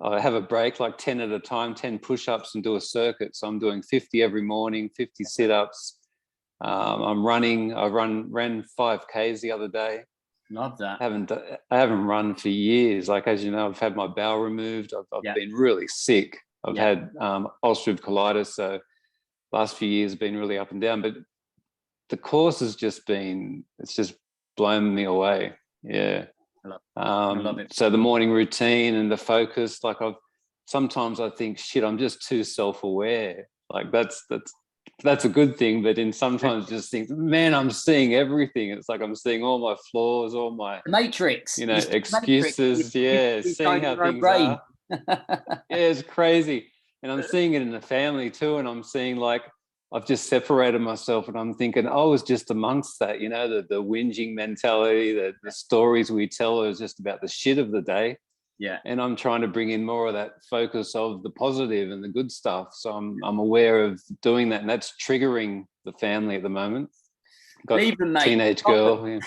I have a break, 10 at a time, 10 push-ups and do a circuit. So I'm doing 50 every morning, 50 sit-ups, I'm running. Ran 5Ks the other day. Love that. I haven't run for years. Like, as you know, I've had my bowel removed. I've been really sick. I've had ulcerative colitis. So last few years have been really up and down. But the course has just been, it's just blown me away. Yeah. I love it. So the morning routine and the focus, like sometimes I think, shit, I'm just too self-aware. Like that's a good thing, but in sometimes just think, man, I'm seeing everything. It's like I'm seeing all my flaws, all my Matrix, excuses. Seeing how things are. It's crazy. And I'm seeing it in the family too. And I'm seeing, like, I've just separated myself, and I'm thinking, I was just amongst that, the whinging mentality, the stories we tell is just about the shit of the day. Yeah. And I'm trying to bring in more of that focus of the positive and the good stuff. So I'm aware of doing that, and that's triggering the family at the moment. Got a teenage girl. Yeah.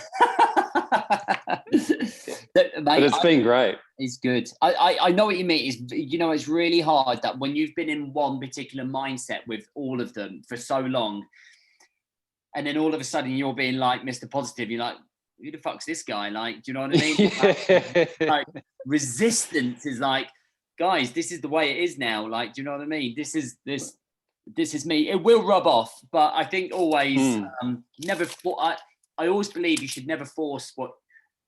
But it's been great. It's good. I know what you mean. It's really hard that when you've been in one particular mindset with all of them for so long, and then all of a sudden you're being like Mr. Positive, you're like, who the fuck's this guy? Like, do you know what I mean? Like, resistance is like, guys, this is the way it is now. Like, do you know what I mean? This is me. It will rub off, but I think always never. I always believe you should never force what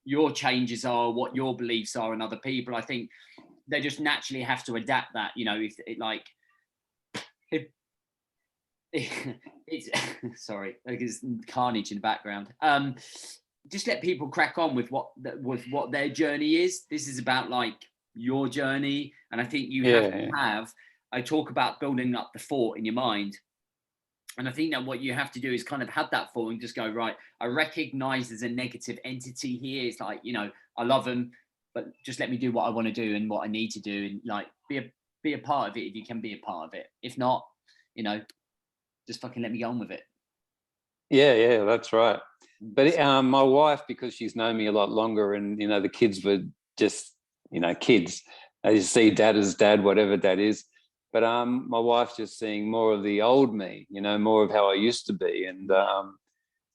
your changes are, what your beliefs are in other people. I think they just naturally have to adapt that. It's sorry, there's carnage in the background. Just let people crack on with what their journey is. This is about, like, your journey, and I think you have to have. I talk about building up the fort in your mind, and I think that what you have to do is kind of have that fort and just go, right, I recognize there's a negative entity here. It's like, I love them, but just let me do what I want to do and what I need to do, and, like, be a part of it if you can be a part of it. If not, just fucking let me go on with it. Yeah, that's right. But my wife, because she's known me a lot longer, and the kids were just kids, they just see dad as dad, whatever dad is. But my wife's just seeing more of the old me, more of how I used to be,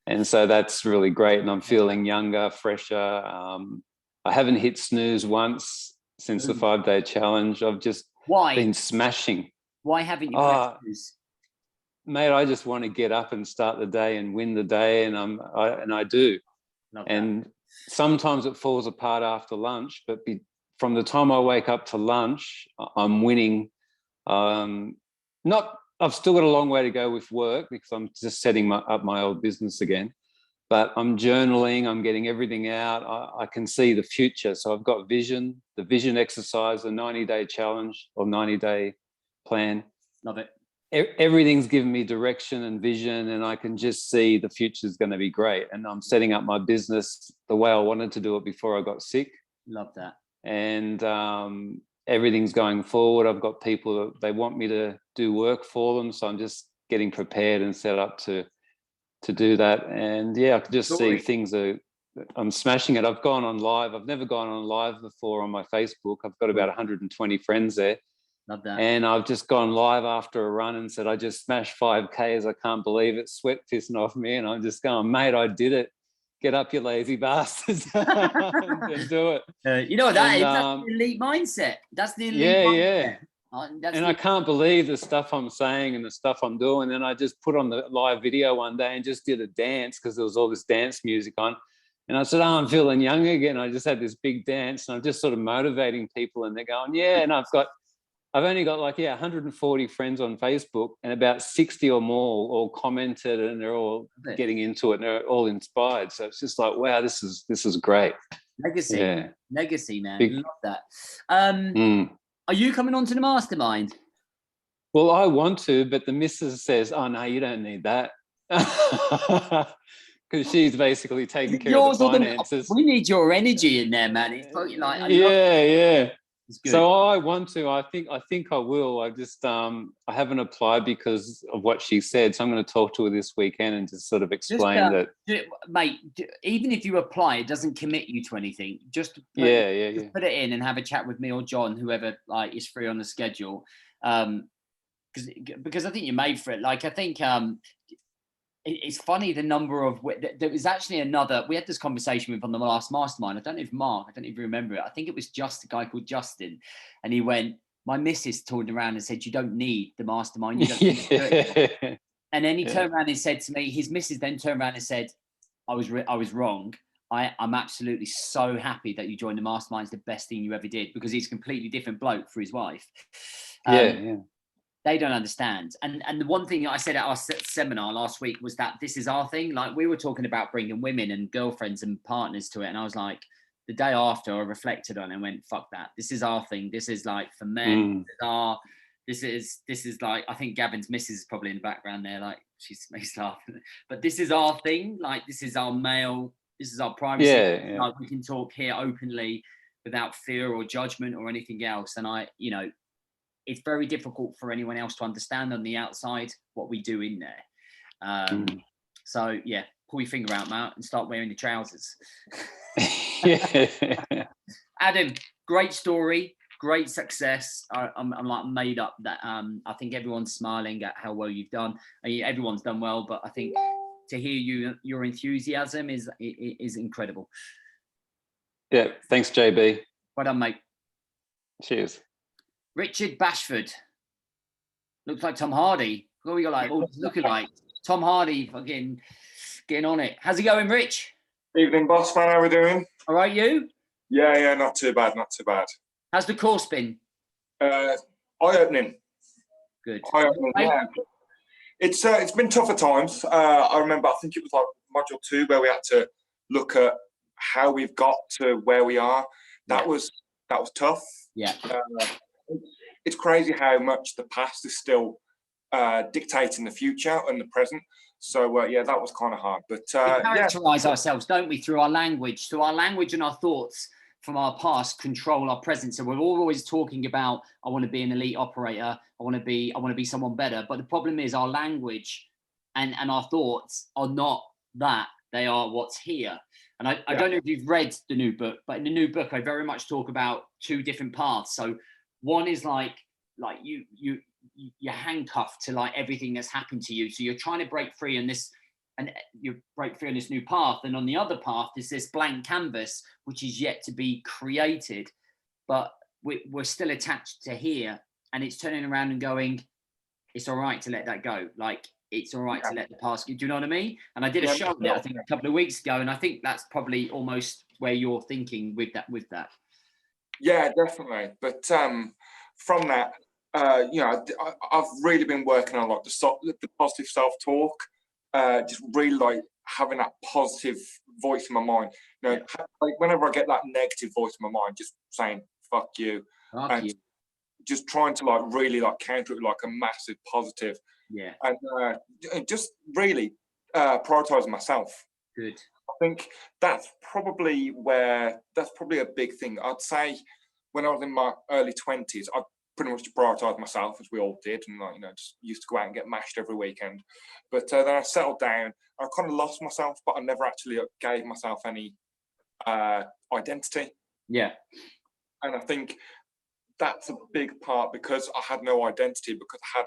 and so that's really great. And I'm feeling younger, fresher. I haven't hit snooze once since the 5-day challenge. I've just been smashing. Why haven't you pressed snooze? Mate, I just want to get up and start the day and win the day, and I do. And sometimes it falls apart after lunch, but from the time I wake up to lunch, I'm winning. I've still got a long way to go with work because I'm just setting up my old business again. But I'm journaling, I'm getting everything out. I can see the future. So I've got vision, the vision exercise, the 90-day challenge or 90-day plan. Love it. Everything's given me direction and vision, and I can just see the future is going to be great. And I'm setting up my business the way I wanted to do it before I got sick. Love that. And everything's going forward. I've got people that they want me to do work for them, so I'm just getting prepared and set up to do that. And I can just see things I'm smashing it. I've gone on live. I've never gone on live before on my Facebook. I've got about 120 friends there. Love that. And I've just gone live after a run and said, I just smashed 5Ks. I can't believe it. Sweat pissing off me. And I'm just going, mate, I did it. Get up, you lazy bastards. and do it. That's the elite mindset. That's the elite mindset. And I can't believe the stuff I'm saying and the stuff I'm doing. And I just put on the live video one day and just did a dance because there was all this dance music on. And I said, I'm feeling young again. I just had this big dance, and I'm just sort of motivating people, and they're going, and I've only got 140 friends on Facebook, and about 60 or more all commented, and they're all getting into it, and they're all inspired. So it's just like, wow, this is great. Legacy, man. Love that. Are you coming on to the mastermind? Well, I want to, but the missus says, oh no, you don't need that. Because she's basically taking care of the finances. We need your energy in there, man. It's probably So I want to. I think I will. I just I haven't applied because of what she said. So I'm going to talk to her this weekend and just sort of explain that. Mate, even if you apply, it doesn't commit you to anything. Just put it in and have a chat with me or John, whoever is free on the schedule. Because I think you're made for it. I think it's funny the number of, there was actually another, we had this conversation with on the last mastermind. I don't know if Mark, I don't even remember it. I think it was just a guy called Justin. And he went, my missus turned around and said, you don't need the mastermind. You don't need to do it. And then he turned around and said to me, his missus then turned around and said, I was wrong. I'm absolutely so happy that you joined the mastermind. It's the best thing you ever did, because he's a completely different bloke for his wife. They don't understand. And the one thing I said at our seminar last week was that this is our thing. Like, we were talking about bringing women and girlfriends and partners to it. And I was like, the day after, I reflected on it and went, fuck that. This is our thing. This is like for men. This is like, I think Gavin's missus is probably in the background there. Like, she's laughing. But this is our thing. Like, this is our male, this is our privacy. Like, we can talk here openly without fear or judgment or anything else. And it's very difficult for anyone else to understand on the outside what we do in there. So yeah, pull your finger out, Matt, and start wearing the trousers. Adam, great story, great success. I'm like made up that I think everyone's smiling at how well you've done. Everyone's done well, but I think to hear your enthusiasm is incredible. Yeah, thanks, JB. Well done, mate. Cheers. Richard Bashford. Looks like Tom Hardy. What we got like? Oh, looking like Tom Hardy, fucking getting on it. How's it going, Rich? Evening, boss man. How we doing? All right, you? Yeah, not too bad, not too bad. How's the course been? Eye-opening. Good. Eye-opening, yeah. It's been tough at times. I remember, I think it was like module 2 where we had to look at how we've got to where we are. That was tough. Yeah. It's crazy how much the past is still dictating the future and the present. So yeah, that was kind of hard. But we characterize ourselves, don't we, through our language. So our language and our thoughts from our past control our present. So we're always talking about, I want to be an elite operator. I want to be someone better. But the problem is our language and our thoughts are not that. They are what's here. And I don't know if you've read the new book, but in the new book, I very much talk about 2 different paths. So one is like you're handcuffed to like everything that's happened to you. So you're trying to break free on this, and you break free on this new path. And on the other path is this blank canvas, which is yet to be created, but we're still attached to here. And it's turning around and going, it's all right to let that go. Like, it's all right to let the past go. Do you know what I mean? And I did a show there, I think, a couple of weeks ago, and I think that's probably almost where you're thinking with that. Yeah, definitely. But from that, I've really been working on like the positive self-talk, just really like having that positive voice in my mind. Like whenever I get that negative voice in my mind, just saying "fuck you," and just trying to like really like counter it with like a massive positive. Yeah. And just really prioritizing myself. Good. I think that's probably a big thing. I'd say when I was in my early 20s, I pretty much prioritized myself, as we all did, and just used to go out and get mashed every weekend. But then I settled down. I kind of lost myself, but I never actually gave myself any identity. Yeah. And I think that's a big part, because I had no identity, because I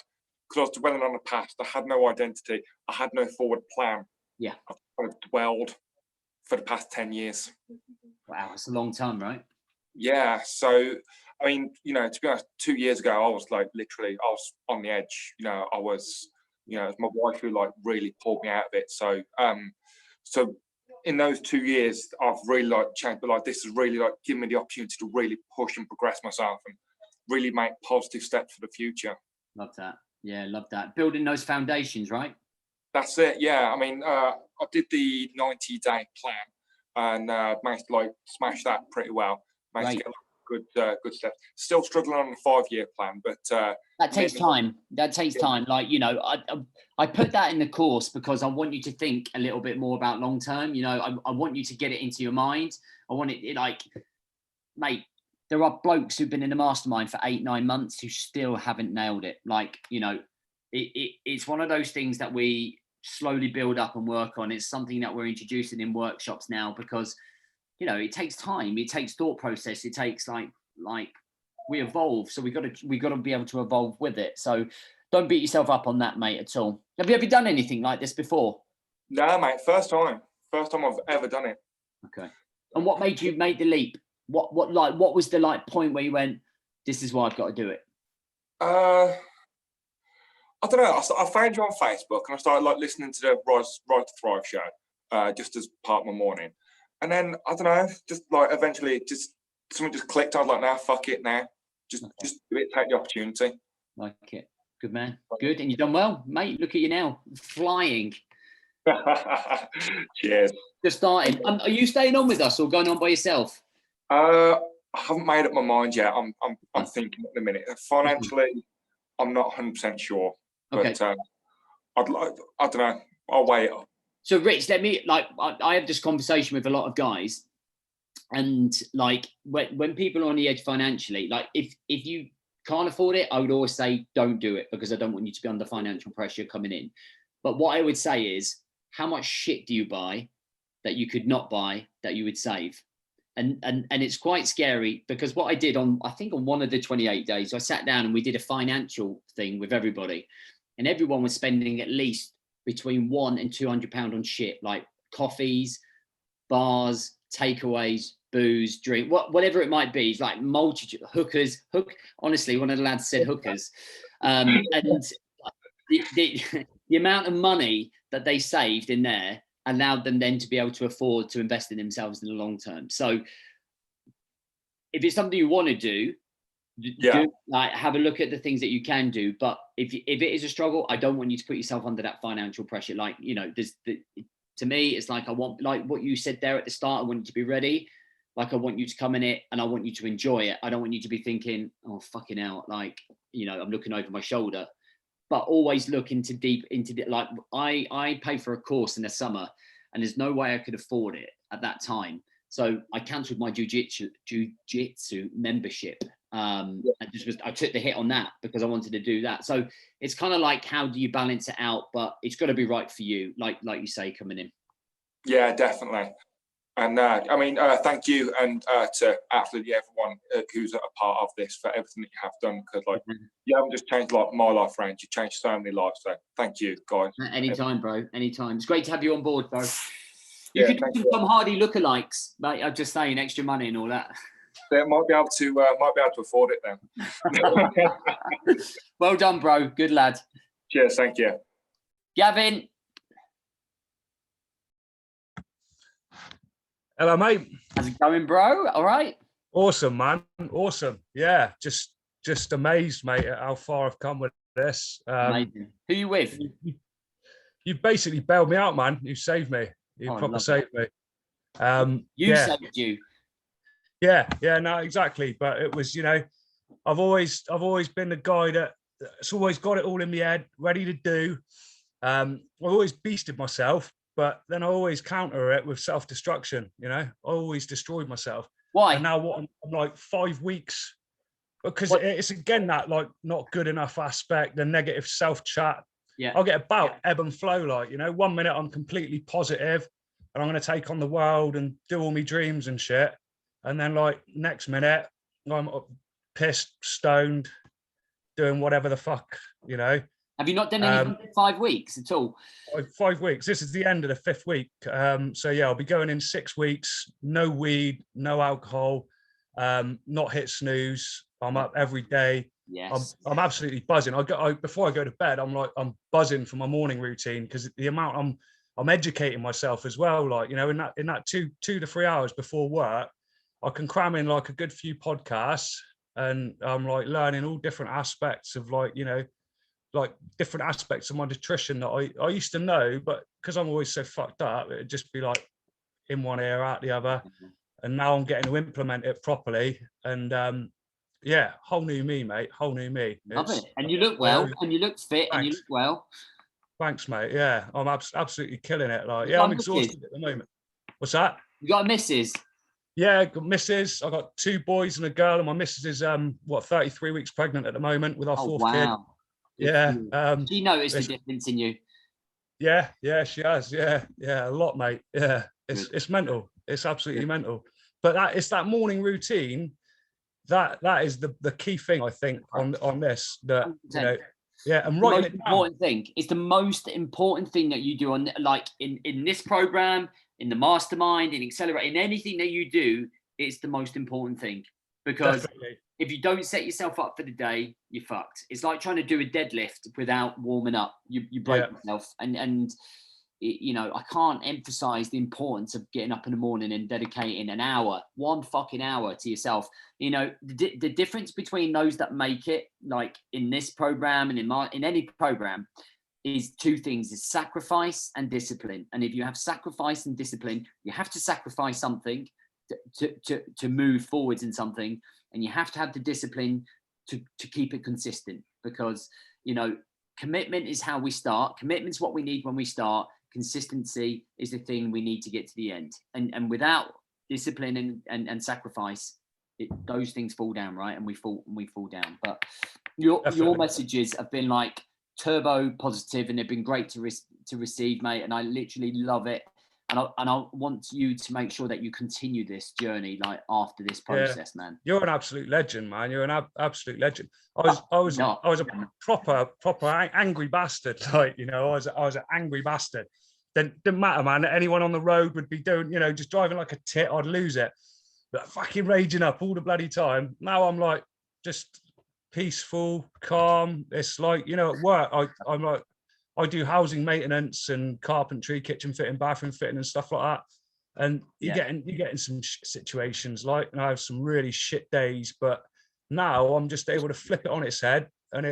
was dwelling on the past. I had no identity. I had no forward plan. Yeah. I've kind of dwelled for the past 10 years. Wow, it's a long time, right? Yeah. So, I mean, to be honest, 2 years ago, I was like, literally, I was on the edge. I was, it was my wife who like really pulled me out of it. So, so in those 2 years, I've really like changed, but like this has really like given me the opportunity to really push and progress myself and really make positive steps for the future. Love that. Yeah, love that. Building those foundations, right? That's it. Yeah. I mean, I did the 90-day plan and managed to like smash that pretty well. Managed to get good steps. Still struggling on the 5-year plan, but that takes time. That takes time. Like, I put that in the course because I want you to think a little bit more about long term. I want you to get it into your mind. I want it like, mate, there are blokes who've been in the mastermind for 8-9 months who still haven't nailed it. Like, it's one of those things that we slowly build up and work on. It's something that we're introducing in workshops now because, it takes time. It takes thought process. It takes like we evolve. So we got to be able to evolve with it. So don't beat yourself up on that, mate, at all. Have you ever done anything like this before? No, mate, first time I've ever done it. Okay. And what made you make the leap? What was the point where you went, this is why I've got to do it? I don't know. I found you on Facebook and I started listening to the Rise to Thrive show, just as part of my morning. And then I don't know, just eventually something just clicked. I was like, nah, fuck it now. Just do it, take the opportunity. Like it. Good man. Good. And you've done well, mate. Look at you now. Flying. Cheers. Just starting. Are you staying on with us or going on by yourself? I haven't made up my mind yet. I'm thinking at the minute. Financially, I'm not 100% sure. But Okay. I don't know. I'll weigh it up. So Rich, I have this conversation with a lot of guys, and when people are on the edge financially, if you can't afford it, I would always say don't do it, because I don't want you to be under financial pressure coming in. But what I would say is, how much shit do you buy that you could not buy that you would save? And it's quite scary, because what I did on one of the 28 days, I sat down and we did a financial thing with everybody, and everyone was spending at least between £100 and £200 on shit, like coffees, bars, takeaways, booze, drink, whatever it might be. It's like multitude hookers. Honestly, one of the lads said hookers, and the amount of money that they saved in there allowed them then to be able to afford to invest in themselves in the long term. So if it's something you want to do, have a look at the things that you can do. But if it is a struggle, I don't want you to put yourself under that financial pressure. To me, it's like, I want, like what you said there at the start, I want you to be ready. Like, I want you to come in it and I want you to enjoy it. I don't want you to be thinking, oh, fucking hell, I'm looking over my shoulder. But always look into I pay for a course in the summer, and there's no way I could afford it at that time. So I cancelled my jiu-jitsu membership. I took the hit on that because I wanted to do that. So it's kind of like, how do you balance it out? But it's got to be right for you, like you say, coming in. Yeah, definitely. And thank you, and to absolutely everyone who's a part of this, for everything that you have done, because you haven't just changed my life around, you've changed so many lives. So thank you, guys. Anytime, bro. Anytime. It's great to have you on board, bro. You could do some Tom Hardy lookalikes, mate. I'm just saying, extra money and all that. They might be able to afford it then. Well done, bro. Good lad. Cheers. Thank you, Gavin. Hello, mate. How's it going, bro? All right. Awesome, man. Awesome. Yeah, just amazed, mate, at how far I've come with this. Amazing. Who are you with? You basically bailed me out, man. You saved me. You proper saved me. Saved you. Yeah, no, exactly. But it was, I've always been the guy that's always got it all in my head, ready to do. I've always beasted myself, but then I always counter it with self-destruction. I always destroyed myself. Why? And now I'm like 5 weeks, because it's again that not good enough aspect, the negative self-chat. Yeah, I'll get about ebb and flow. 1 minute I'm completely positive and I'm going to take on the world and do all my dreams and shit. And then next minute I'm pissed, stoned, doing whatever the fuck, Have you not done anything for 5 weeks at all? 5 weeks. This is the end of the 5th week. So yeah, I'll be going in 6 weeks. No weed, no alcohol, not hit snooze. I'm up every day. Yes. I'm absolutely buzzing. Before I go to bed, I'm buzzing for my morning routine, because the amount I'm educating myself as well. In that 2 to 3 hours before work, I can cram in a good few podcasts, and I'm learning all different aspects of different aspects of my nutrition that I used to know, but because I'm always so fucked up, it'd just be in one ear, out the other. And now I'm getting to implement it properly. And whole new me, mate. Whole new me. Love it. And you look well, and you look fit, and you look well. Thanks, mate. Yeah, I'm absolutely killing it. I'm exhausted at the moment. What's that? You got a missus? Yeah, got missus. I got 2 boys and a girl, and my missus is 33 weeks pregnant at the moment with our 4th kid. Yeah. She noticed the difference in you. Yeah, she has. Yeah, a lot, mate. Yeah, it's mental. It's absolutely mental. But it's that morning routine that is the key thing, I think, on this. That Yeah, and the writing most it down. important thing. It's the most important thing that you do on, like in this program, in the mastermind, in Accelerate, in anything that you do. It's the most important thing, because Definitely. if you don't set yourself up for the day, you're fucked. It's like trying to do a deadlift without warming up. You break yourself. And you know, I can't emphasize the importance of getting up in the morning and dedicating an hour, 1 fucking hour to yourself. You know, the difference between those that make it, like in this program and in any program, is 2 things: is sacrifice and discipline. And if you have sacrifice and discipline, you have to sacrifice something to move forwards in something, and you have to have the discipline to keep it consistent, because, you know, commitment is how we start. Commitment's what we need when we start. Consistency is the thing we need to get to the end. And without discipline and sacrifice, those things fall down, right? And we fall down. But your messages have been like turbo positive, and they've been great to receive, mate. And I literally love it. And I want you to make sure that you continue this journey, like after this process, man. You're an absolute legend, man. You're an absolute legend. I was a proper angry bastard. Like, you know, I was an angry bastard. Then didn't matter, man. Anyone on the road would be doing, you know, just driving like a tit. I'd lose it. But fucking raging up all the bloody time. Now I'm like just peaceful, calm. It's like, you know, at work, I'm like, I do housing maintenance and carpentry, kitchen fitting, bathroom fitting and stuff like that. And you're getting some situations like, and I have some really shit days, but now I'm just able to flip it on its head. And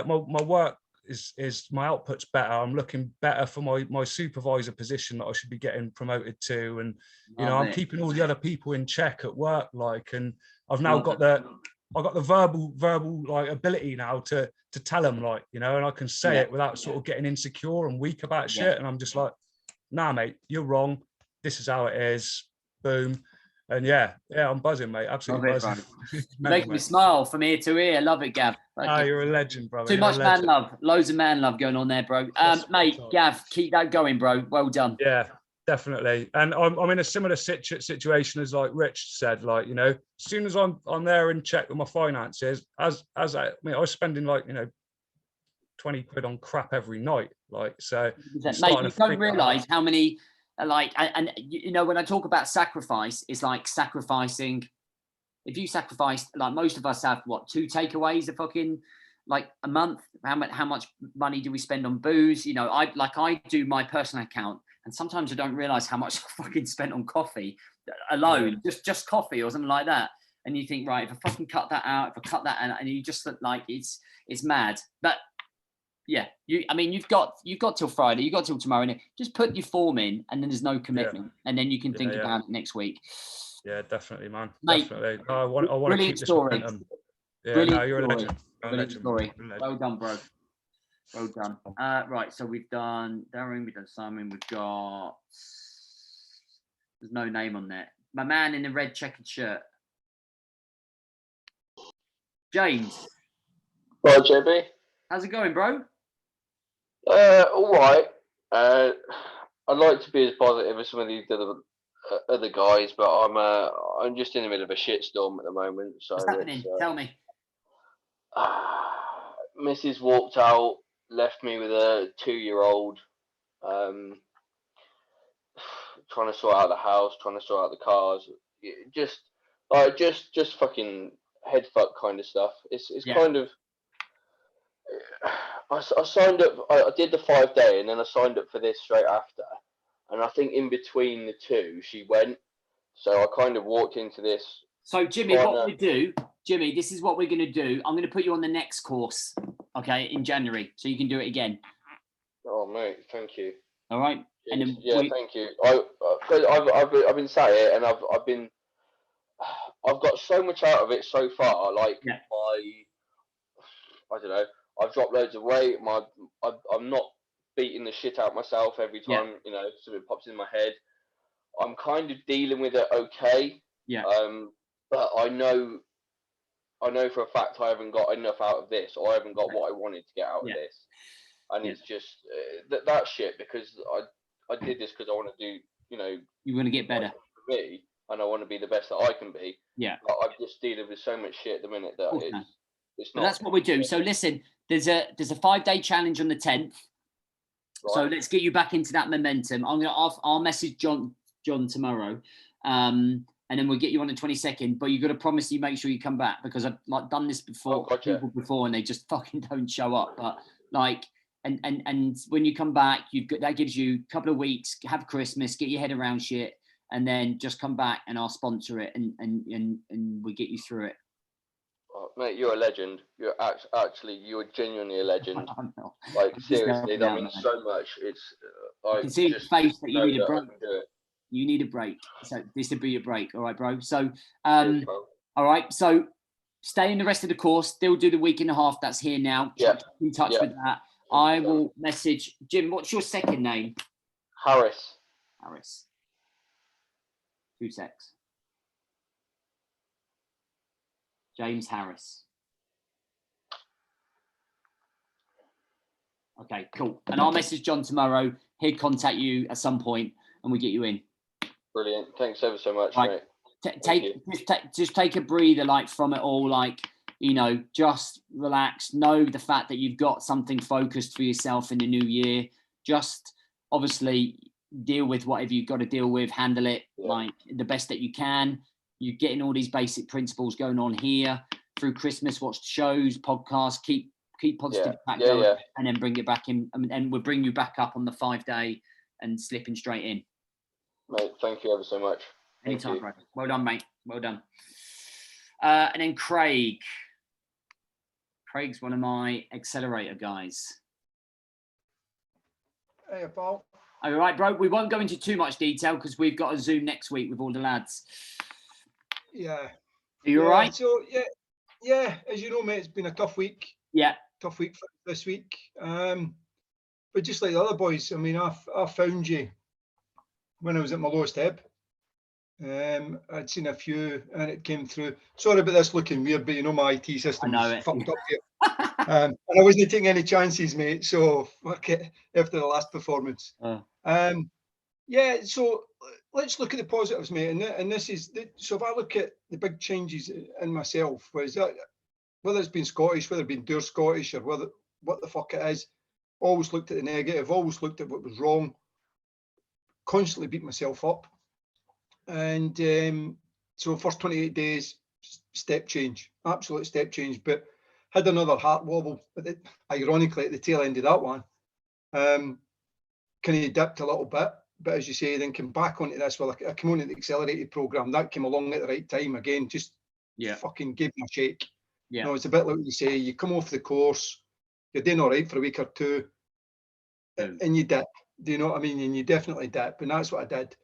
my work is my output's better. I'm looking better for my supervisor position that I should be getting promoted to. And, you know, I'm keeping all the other people in check at work, like, and I've now got the verbal like ability now to tell them, like, you know, and I can say it without sort of getting insecure and weak about shit. And I'm just like, nah, mate, you're wrong. This is how it is. Boom. And I'm buzzing, mate. Absolutely buzzing. Make me smile from ear to ear. Love it, Gav. You're a legend, brother. Too much man love. Loads of man love going on there, bro. Mate, Gav, keep that going, bro. Well done. Yeah, definitely. And I'm in a similar situation as like Rich said, like, you know, as soon as I'm there in check with my finances, I was spending like, you know, 20 quid on crap every night. Like, so mate, you don't realize how many, like, and you know, when I talk about sacrifice, it's like sacrificing. If you sacrifice, like most of us have, what, 2 takeaways a fucking like a month? How much money do we spend on booze? You know, I do my personal account, and sometimes I don't realize how much I fucking spent on coffee alone, just coffee or something like that. And you think, right, if I fucking cut that out, and you just look like it's mad. But yeah, you've got till Friday, you've got till tomorrow, and just put your form in, and then there's no commitment, and then you can think about it next week. Yeah, definitely, man. Mate, definitely. I want to keep this story. Yeah, you're a legend. Brilliant story. Well done, bro. Well done. Right, so we've done Darren, we've done Simon, we've got, there's no name on there. My man in the red checkered shirt. James. Right, JB. How's it going, bro? All right. I'd like to be as positive as some of these other guys, but I'm just in the middle of a shitstorm at the moment. So what's happening? Tell me. Mrs. walked out, left me with a 2-year-old. Trying to sort out the house, trying to sort out the cars. Just fucking head fuck kind of stuff. It's kind of. I signed up. I did the 5-day, and then I signed up for this straight after. And I think in between the two, she went. So I kind of walked into this. So Jimmy, what we do, Jimmy, this is what we're going to do. I'm going to put you on the next course, okay, in January, so you can do it again. Oh, mate, thank you. All right. And then thank you. I've been sat here, and I've got so much out of it so far. Like I don't know. I've dropped loads of weight. I'm not beating the shit out of myself every time, you know, something pops in my head. I'm kind of dealing with it okay. Yeah. But I know for a fact I haven't got enough out of this, or I haven't got what I wanted to get out of this. And it's just that shit, because I did this because I want to do, you know. You want to get better. For me, and I want to be the best that I can be. Yeah. But I'm just dealing with so much shit at the minute that It's But not. that's what we do. So listen, there's a 5-day challenge on the 10th. Right. So let's get you back into that momentum. I'll message John tomorrow, and then we'll get you on the 22nd. But you've got to promise you make sure you come back, because I've done this before, people before, and they just fucking don't show up. But and when you come back, that gives you a couple of weeks, have Christmas, get your head around shit, and then just come back and I'll sponsor it and we get you through it. Oh, mate, you're a legend. You're you're genuinely a legend. Like Just seriously, helping that out, means mate. so much. It's I can see in your face that you know need a that I break. can do it. You need a break. So this would be your break, all right, bro. So Cheers, bro. all right. So stay in the rest of the course. Still do the week and a half that's here now. Yeah. Keep in touch with that. I will message Jim. What's your second name? Harris. 2 secs. James Harris. Okay, cool. And I'll message John tomorrow. He'll contact you at some point and we get you in. Brilliant. Thanks ever so much, Right. mate. Just take a breather, like, from it all, like, you know, just relax. Know the fact that you've got something focused for yourself in the new year. Just obviously deal with whatever you've got to deal with, handle it like the best that you can. You're getting all these basic principles going on here through Christmas. Watch shows, podcasts, keep positive back going, and then bring it back in, and we'll bring you back up on the 5-day and slipping straight in. Mate, thank you ever so much. Anytime, bro. Well done, mate. Well done. And then Craig. Craig's one of my accelerator guys. Hey, Paul. All right, bro. We won't go into too much detail because we've got a Zoom next week with all the lads. Yeah. Are you all right? So yeah. As you know, mate, it's been a tough week. Yeah. Tough week for this week. But just like the other boys, I mean, I found you when I was at my lowest ebb. I'd seen a few and it came through. Sorry about this looking weird, but you know my IT system is fucked up here. And I wasn't taking any chances, mate. So fuck it after the last performance. Yeah, so let's look at the positives, mate. And this is so if I look at the big changes in myself, whether it's been Scottish, whether it's been Dure Scottish, or what the fuck it is, always looked at the negative, always looked at what was wrong, constantly beat myself up. And so first 28 days, step change, absolute step change, but had another heart wobble, but ironically at the tail end of that one, kind of dipped a little bit, but as you say, then came back onto this. Well, I came on to the accelerated program, that came along at the right time again, just fucking gave me a shake. Yeah. You know, it's a bit like what you say, you come off the course, you're doing all right for a week or two, and you dip, do you know what I mean? And you definitely dip, and that's what I did.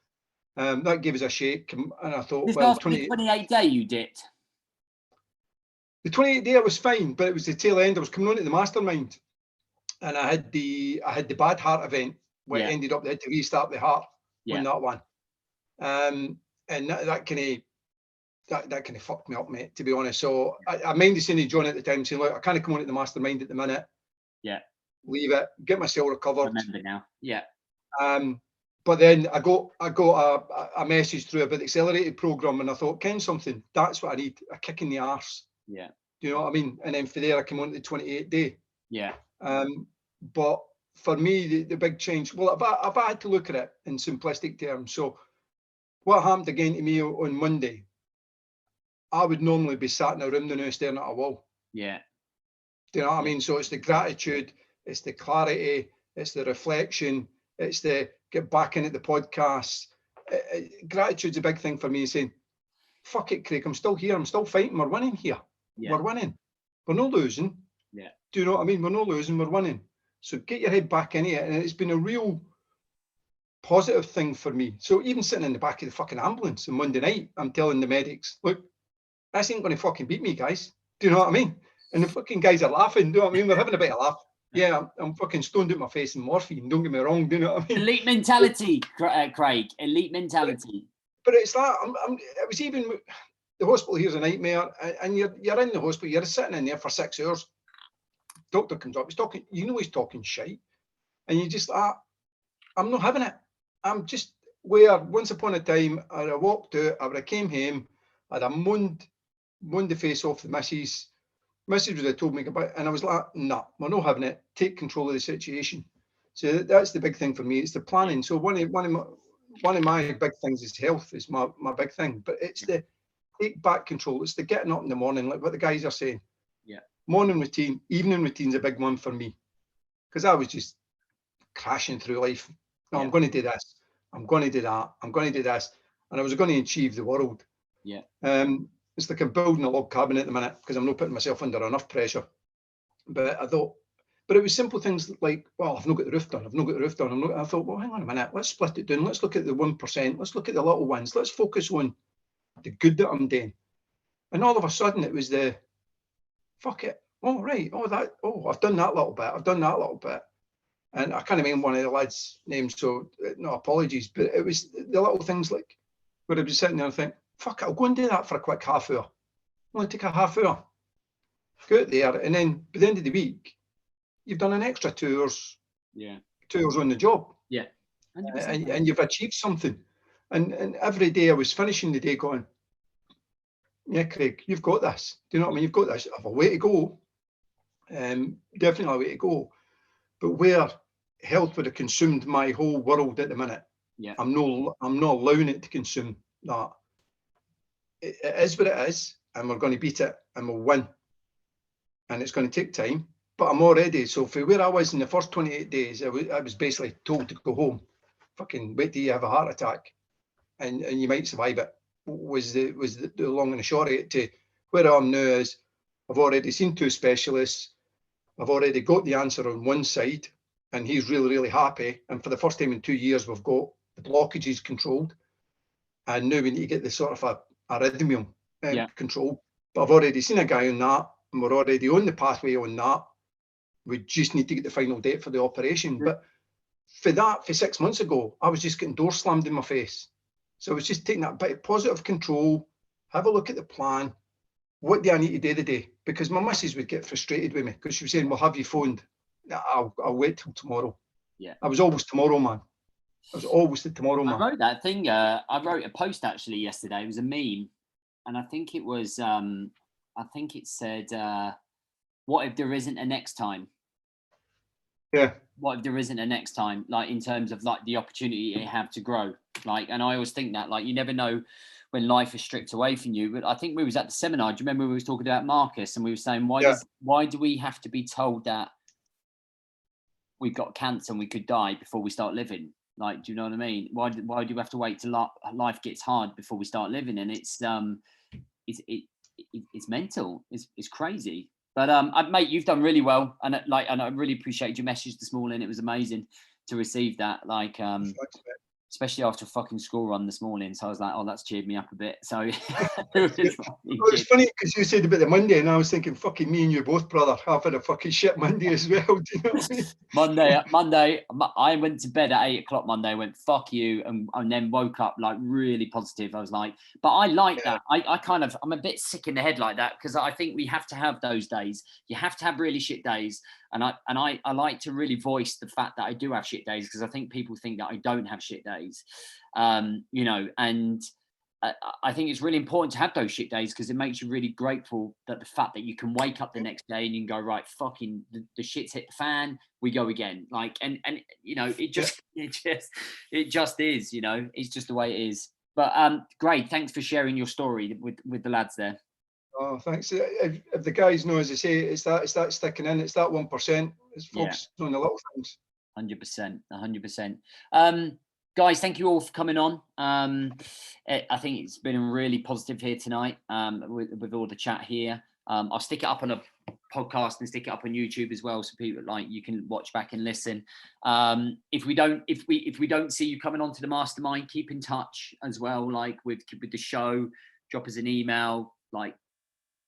That gave us a shake, and I thought, This well, after the 28 day you dipped. The 28 day I was fine, but it was the tail end. I was coming on to the mastermind, and I had the bad heart event where it ended up they had to restart the heart on that one. And that kind of fucked me up, mate, to be honest. So I minded saying to John at the time, saying, look, I can't come on to the mastermind at the minute. Yeah. Leave it, get myself recovered. Remember now. Yeah. But then I got a message through about the accelerated program, and I thought, Ken, something, that's what I need, a kick in the arse. Yeah. Do you know what I mean? And then for there, I came on to the 28 day. Yeah. But for me, the big change, well, if I had to look at it in simplistic terms, so what happened again to me on Monday, I would normally be sat in a room now staring at a wall. Yeah. Do you know what I mean? So it's the gratitude, it's the clarity, it's the reflection, it's the get back in at the podcast. Gratitude's a big thing for me, saying, fuck it, Craig, I'm still here, I'm still fighting, we're winning here. Yeah. We're winning. We're not losing. Yeah. Do you know what I mean? We're not losing, we're winning. So get your head back in it. And it's been a real positive thing for me. So even sitting in the back of the fucking ambulance on Monday night, I'm telling the medics, look, this ain't going to fucking beat me, guys. Do you know what I mean? And the fucking guys are laughing. Do you know what I mean? We're having a bit of laugh. Yeah, I'm fucking stoned out my face in morphine. Don't get me wrong. Do you know what I mean? Elite mentality, Craig. Elite mentality. But it's that. It was even the hospital here's a nightmare, and you're in the hospital. You're sitting in there for 6 hours. Doctor comes up. He's talking. You know he's talking shite, and you just I'm not having it. I'm just where once upon a time I walked out. I would have came home. I'd have moaned the face off the missus. Message would have told me about, and I was like, nah, we're not having it. Take control of the situation. So that's the big thing for me. It's the planning. So one of my big things is health is my big thing, but it's the take back control. It's the getting up in the morning, like what the guys are saying. Yeah. Morning routine, evening routine's a big one for me, because I was just crashing through life. No, I'm going to do this. I'm going to do that. I'm going to do this, and I was going to achieve the world. Yeah. It's like I'm building a log cabin at the minute because I'm not putting myself under enough pressure. But I thought, but it was simple things like, well, I've not got the roof done. I've not got the roof done. I thought, well, hang on a minute. Let's split it down. Let's look at the 1%. Let's look at the little ones. Let's focus on the good that I'm doing. And all of a sudden it was the, fuck it. Oh, right. Oh, I've done that little bit. I've done that little bit. And I can't remember one of the lads' names, so no apologies. But it was the little things like where I'd be sitting there and think, fuck it, I'll go and do that for a quick half hour. Only take a half hour. Go out there, and then by the end of the week, you've done an extra 2 hours. Yeah. 2 hours on the job. Yeah. And you've achieved something. And every day I was finishing the day going, yeah, Craig, you've got this. Do you know what I mean? You've got this. I have a way to go. Definitely a way to go. But where health would have consumed my whole world at the minute, yeah, I'm not allowing it to consume that. It is what it is, and we're going to beat it, and we'll win. And it's going to take time, but I'm already. So for where I was in the first 28 days, I was basically told to go home. Fucking wait till you have a heart attack, and you might survive it. Was the long and the short of it. To where I am now is, I've already seen 2 specialists. I've already got the answer on one side, and he's really, really happy. And for the first time in 2 years, we've got the blockages controlled. And now we need to get the sort of a arrhythmium control. But I've already seen a guy on that, and we're already on the pathway on that. We just need to get the final date for the operation. But for 6 months ago, I was just getting doors slammed in my face. So I was just taking that bit of positive control, have a look at the plan. What do I need to do today? Because my missus would get frustrated with me because she was saying, well, have you phoned? I'll wait till tomorrow. Yeah. I was always tomorrow, man. I was always the tomorrow, man. I wrote that thing. I wrote a post actually yesterday. It was a meme. And I think it was, I think it said, what if there isn't a next time? Yeah. What if there isn't a next time? Like in terms of like the opportunity you have to grow. Like, and I always think that like, you never know when life is stripped away from you. But I think we was at the seminar. Do you remember we was talking about Marcus and we were saying, why do we have to be told that we've got cancer and we could die before we start living? Like, do you know what I mean? Why do we have to wait till life gets hard before we start living? And it's mental. It's crazy. But mate, you've done really well, and I really appreciate your message this morning. It was amazing to receive that. Like, especially after a fucking school run this morning. So I was like, oh, that's cheered me up a bit. So it's funny because you said about the Monday, and I was thinking, fucking me and you both, brother, have had a fucking shit Monday as well. Do you know what I mean? Monday, I went to bed at 8 o'clock Monday, went, fuck you, and then woke up like really positive. I was like, but I like that. I'm a bit sick in the head like that because I think we have to have those days. You have to have really shit days. And I like to really voice the fact that I do have shit days because I think people think that I don't have shit days, you know, and I think it's really important to have those shit days because it makes you really grateful that the fact that you can wake up the next day and you can go, right, fucking the shit's hit the fan, we go again. Like, and you know, it just is, you know, it's just the way it is. But great, thanks for sharing your story with the lads there. Oh, thanks. If the guys know, as I say, it's that sticking in. It's that 1%. It's focused on the little things. 100%. Guys, thank you all for coming on. I think it's been really positive here tonight with all the chat here. I'll stick it up on a podcast and stick it up on YouTube as well, so people like you can watch back and listen. If we don't see you coming onto the mastermind, keep in touch as well. Like with the show, drop us an email. Like,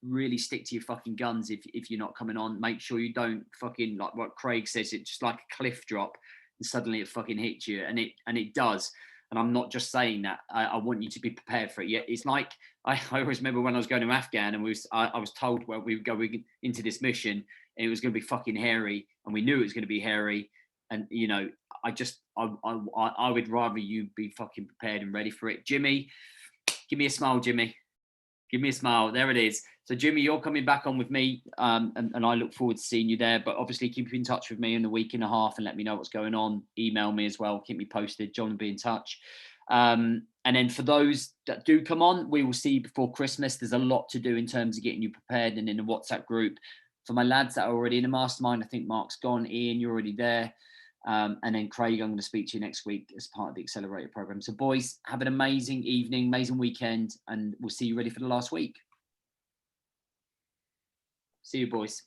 really stick to your fucking guns if you're not coming on. Make sure you don't fucking, like what Craig says, it's just like a cliff drop and suddenly it fucking hits you, and it does. And I'm not just saying that. I want you to be prepared for it. Yeah, it's like I always remember when I was going to Afghan and I was told, well, we were going into this mission and it was going to be fucking hairy, and we knew it was going to be hairy. And you know, I would rather you be fucking prepared and ready for it. Jimmy, give me a smile, Jimmy. Give me a smile. There it is. So, Jimmy, you're coming back on with me, and I look forward to seeing you there. But obviously, keep in touch with me in a week and a half and let me know what's going on. Email me as well. Keep me posted. John will be in touch. And then for those that do come on, we will see you before Christmas. There's a lot to do in terms of getting you prepared and in the WhatsApp group. For my lads that are already in the mastermind, I think Mark's gone. Ian, you're already there. And then Craig, I'm going to speak to you next week as part of the Accelerator program. So, boys, have an amazing evening, amazing weekend, and we'll see you ready for the last week. See you, boys.